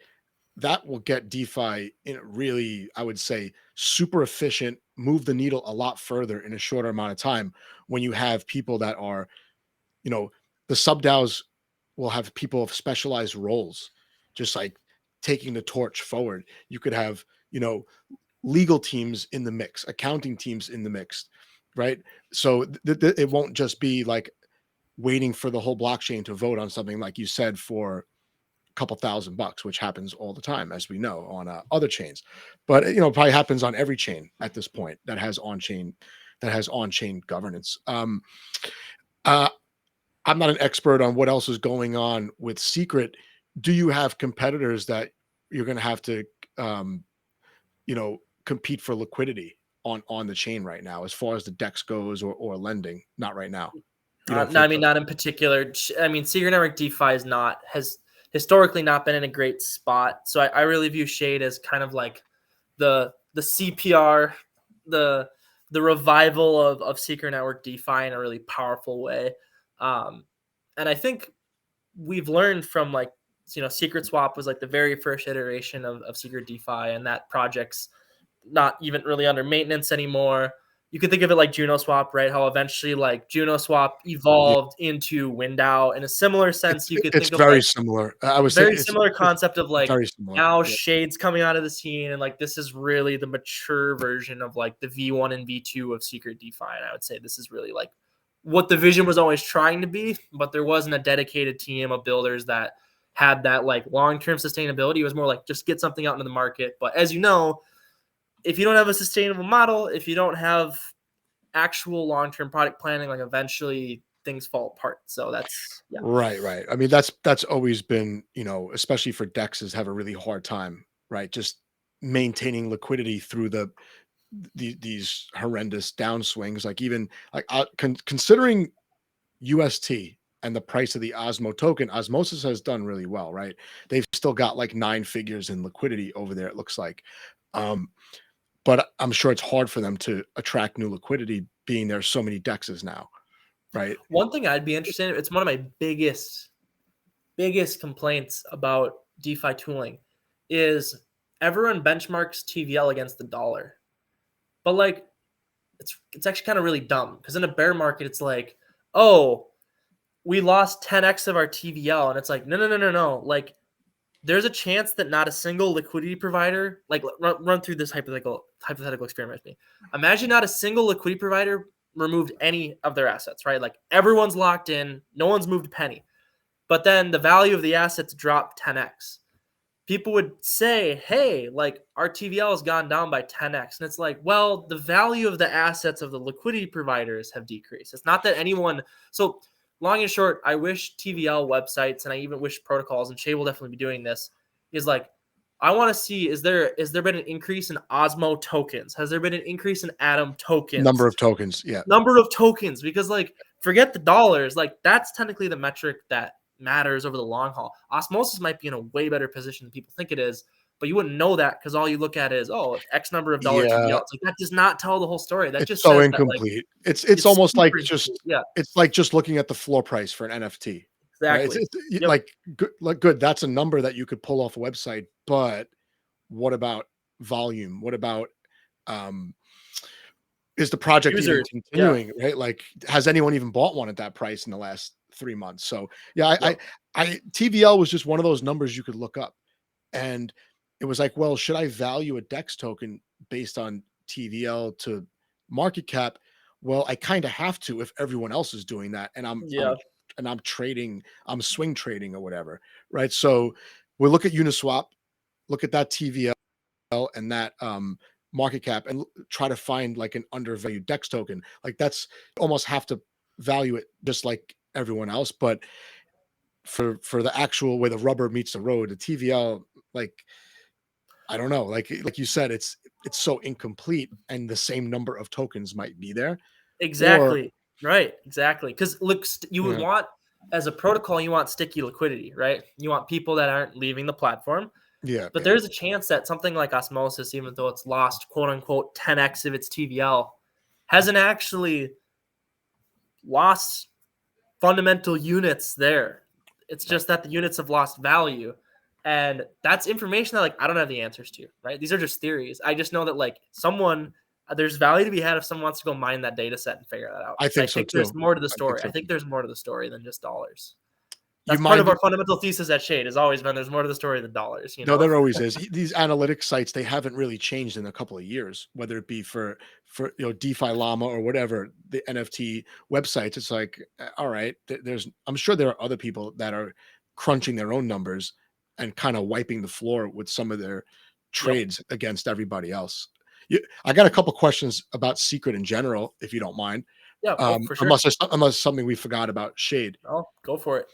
that will get DeFi in really, I would say, super efficient, move the needle a lot further in a shorter amount of time when you have people that are, you know, the sub DAOs will have people of specialized roles, just like taking the torch forward. You could have, legal teams in the mix, accounting teams in the mix, right? So it won't just be like waiting for the whole blockchain to vote on something, like you said, for a couple $1,000, which happens all the time, as we know, on other chains. But probably happens on every chain at this point that has on chain governance. Uh, I'm not an expert on what else is going on with Secret. Do you have competitors that you're going to have to, um, compete for liquidity on the chain right now, as far as the DEX goes, or lending? Not right now. You don't No, I think mean, so? not in particular. I mean, Secret Network DeFi has historically not been in a great spot. So I really view Shade as kind of like the CPR, the revival of Secret Network DeFi in a really powerful way. And I think we've learned from Secret Swap was like the very first iteration of Secret DeFi, and that project's not even really under maintenance anymore. you could think of it like Juno Swap, right? How eventually like Juno Swap Yeah, evolved into WinDAO. In a similar sense, you could it's think of very like similar. I would say very similar concept of like very similar. now Yeah. Shade's coming out of the scene, and like this is really the mature version of like the V1 and V2 of Secret DeFi. And I would say this is really like what the vision was always trying to be, but there wasn't a dedicated team of builders that had that like long-term sustainability. It was more like just get something out into the market. But as you know, if you don't have a sustainable model, if you don't have actual long-term product planning, like eventually things fall apart. So that's yeah. Right, right. I mean, that's always been, especially for DEXs have a really hard time, right? Just maintaining liquidity through these horrendous downswings. Like even like considering UST and the price of the Osmo token, Osmosis has done really well, right? They've still got like 9 figures in liquidity over there, it looks like. Um, but I'm sure it's hard for them to attract new liquidity, being there's so many DEXs now, right? One thing I'd be interested in, it's one of my biggest complaints about DeFi tooling is everyone benchmarks TVL against the dollar. But like it's actually kind of really dumb because in a bear market it's like, "Oh, we lost 10x of our TVL." And it's like, "No. Like there's a chance that not a single liquidity provider, like run through this hypothetical experiment with me. Imagine not a single liquidity provider removed any of their assets, right? Like everyone's locked in, no one's moved a penny. But then the value of the assets dropped 10x. People would say, hey, like our TVL has gone down by 10x. And it's like, well, the value of the assets of the liquidity providers have decreased. It's not that anyone. So, long and short, I wish TVL websites and I even wish protocols, and Shay will definitely be doing this, is like, I want to see, is there been an increase in Osmo tokens? Has there been an increase in Atom Number tokens? of tokens, yeah. Number of tokens, because like forget the dollars, like that's technically the metric that matters over the long haul. Osmosis might be in a way better position than people think it is, but you wouldn't know that because all you look at is X number of dollar Yeah, TVL. It's like that does not tell the whole story. That it's just so says that like incomplete. It's it's almost like super incomplete. Yeah, it's like just looking at the floor price for an NFT, right? exactly. Yep, Like good. That's a number that you could pull off a website, but what about volume? What about um is the project even users. Yeah, continuing, right? Like, has anyone even bought one at that price in the last 3 months? So yeah, yep, I TVL was just one of those numbers you could look up, and it was like, well, should I value a DEX token based on TVL to market cap? Well, I kind of have to if everyone else is doing that, and yeah. I'm trading, I'm swing trading or whatever, right? So we look at Uniswap, look at that TVL and that market cap, and try to find like an undervalued DEX token. Like that's almost have to value it just like everyone else, but for the actual where the rubber meets the road, the TVL, like I don't know, like you said, it's so incomplete, and the same number of tokens might be there, or Exactly. Right. Exactly. Because look, you would yeah, want as a protocol, you want sticky liquidity, right? You want people that aren't leaving the platform. yeah, But yeah, there's a chance that something like Osmosis, even though it's lost quote unquote 10x of its TVL, hasn't actually lost fundamental units there. It's right. just that the units have lost value. And that's information that like I don't have the answers to, right? These are just theories. I just know that like someone there's value to be had if someone wants to go mine that data set and figure that out. I So I think so think there's too. more to the I think story. I so think too. there's more to the story than just dollars. You That's part of mind? our fundamental thesis at Shade has always been there's more to the story than dollars, you No, know? there always is. These analytics sites, they haven't really changed in a couple of years, whether it be for DeFi Llama or whatever, the NFT websites. It's like, all right, there's I'm sure there are other people that are crunching their own numbers and kind of wiping the floor with some of their Yep. trades against everybody else. I got a couple questions about Secret in general, if you don't mind. Yeah. Oh, for sure. Unless something we forgot about Shade. Oh, go for it.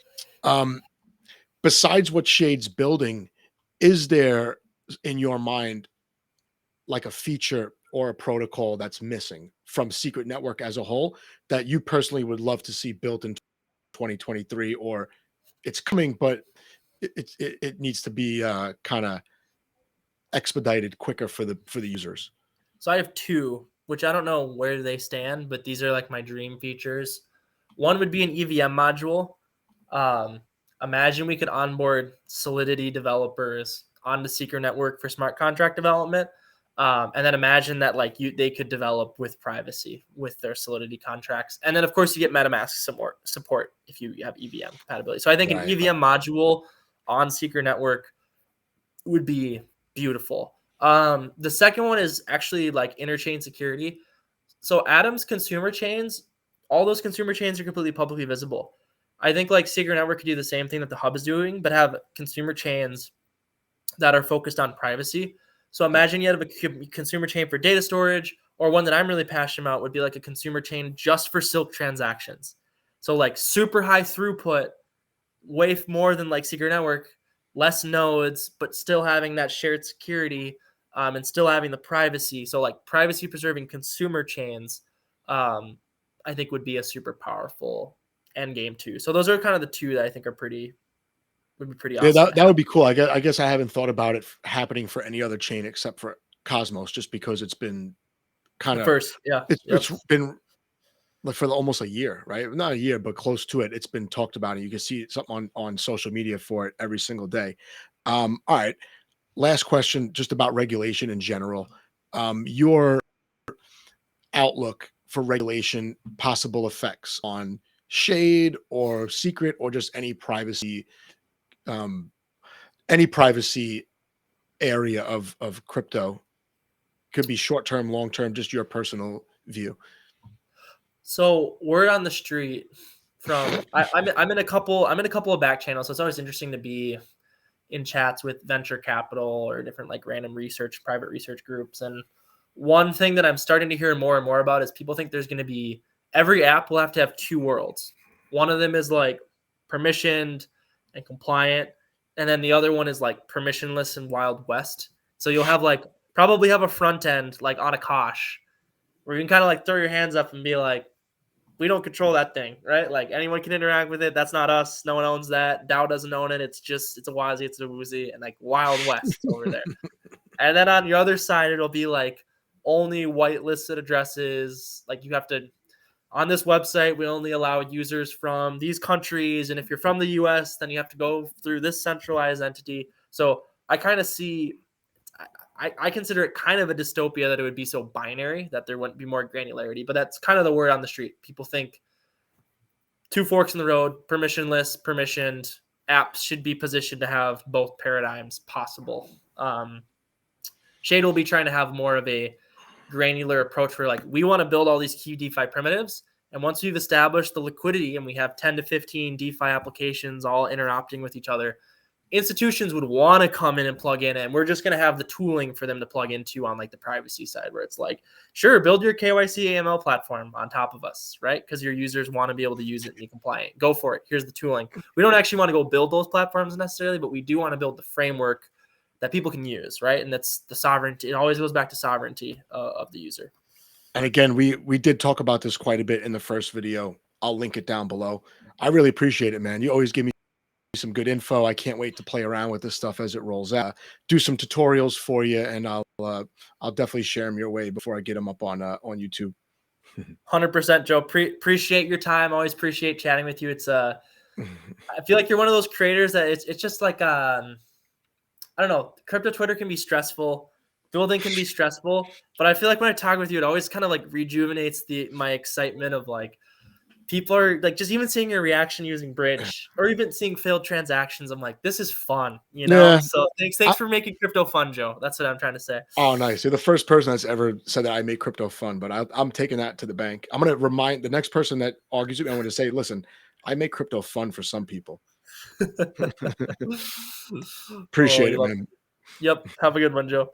Um, Besides what Shade's building, is there in your mind like a feature or a protocol that's missing from Secret Network as a whole that you personally would love to see built in 2023, or it's coming, but it needs to be kind of expedited quicker for the users? So I have two, which I don't know where they stand, but these are like my dream features. One would be an EVM module. Um, Imagine we could onboard Solidity developers on the Secret Network for smart contract development. And then imagine that like they could develop with privacy with their Solidity contracts. And then of course you get MetaMask support if you have EVM compatibility. So I think an Right. EVM module on Secret Network would be beautiful. The second one is actually like interchain security. So Atom's consumer chains, all those consumer chains are completely publicly visible. I think like Secret Network could do the same thing that the hub is doing, but have consumer chains that are focused on privacy. So imagine you have a consumer chain for data storage, or one that I'm really passionate about would be like a consumer chain just for Silk transactions. So like super high throughput, way more than like Secret Network, less nodes, but still having that shared security, and still having the privacy. So like privacy preserving consumer chains, I think would be a super powerful end game too. So those are kind of the two that I think would be pretty Yeah, awesome to that have. would be cool. I guess I haven't thought about it happening for any other chain except for Cosmos, just because it's been kind The of first, yeah, it's yep, been like for almost a year, right? Not a year, but close to it. It's been talked about, and you can see something on social media for it every single day. All right. Last question, just about regulation in general. Your outlook for regulation, possible effects on Shade or Secret or just um, any privacy area of crypto. Could be short term, long term, just your personal view. So word on the street from I'm in a couple of back channels, so it's always interesting to be in chats with venture capital or different like random research, private research groups. And one thing that I'm starting to hear more and more about is people think there's going to be every app will have to have two worlds. One of them is like permissioned and compliant, and then the other one is like permissionless and Wild West. So you'll have like probably have a front end like on a Kosh where you can kind of like throw your hands up and be like, we don't control that thing, right? Like anyone can interact with it. That's not us. No one owns that. DAO doesn't own it. It's a Wazi, it's a Woozy, and like Wild West over there. And then on your other side, it'll be like only whitelisted addresses. Like you have to on this website, we only allow users from these countries, and if you're from the US, then you have to go through this centralized entity. So I kind of see I consider it kind of a dystopia that it would be so binary that there wouldn't be more granularity, but that's kind of the word on the street. People think two forks in the road, permissionless, permissioned apps should be positioned to have both paradigms possible. Shade will be trying to have more of a granular approach where like we want to build all these key DeFi primitives. And once we've established the liquidity and we have 10 to 15 DeFi applications all interoperating with each other, institutions would want to come in and plug in, and we're just going to have the tooling for them to plug into on like the privacy side where it's like, sure, build your KYC AML platform on top of us, right? Because your users want to be able to use it and be compliant. Go for it. Here's the tooling. We don't actually want to go build those platforms necessarily, but we do want to build the framework that people can use, right? And that's the sovereignty. It always goes back to sovereignty of the user. And again, we did talk about this quite a bit in the first video. I'll link it down below. I really appreciate it, man. You always give me some good info. I can't wait to play around with this stuff as it rolls out. Do some tutorials for you, and I'll definitely share them your way before I get them up on YouTube. 100%, Joe. Appreciate your time. Always appreciate chatting with you. It's I feel like you're one of those creators that it's just like I don't know. Crypto Twitter can be stressful. Building can be stressful, but I feel like when I talk with you, it always kind of like rejuvenates my excitement of like people are like just even seeing your reaction using Bridge or even seeing failed transactions. I'm like, this is fun, you know. Yeah. So thanks for making crypto fun, Joe. That's what I'm trying to say. Oh, nice. You're the first person that's ever said that I make crypto fun, but I'm taking that to the bank. I'm going to remind the next person that argues with me, I'm going to say, listen, I make crypto fun for some people. Oh, Appreciate you it, love. man. Yep. Have a good one, Joe.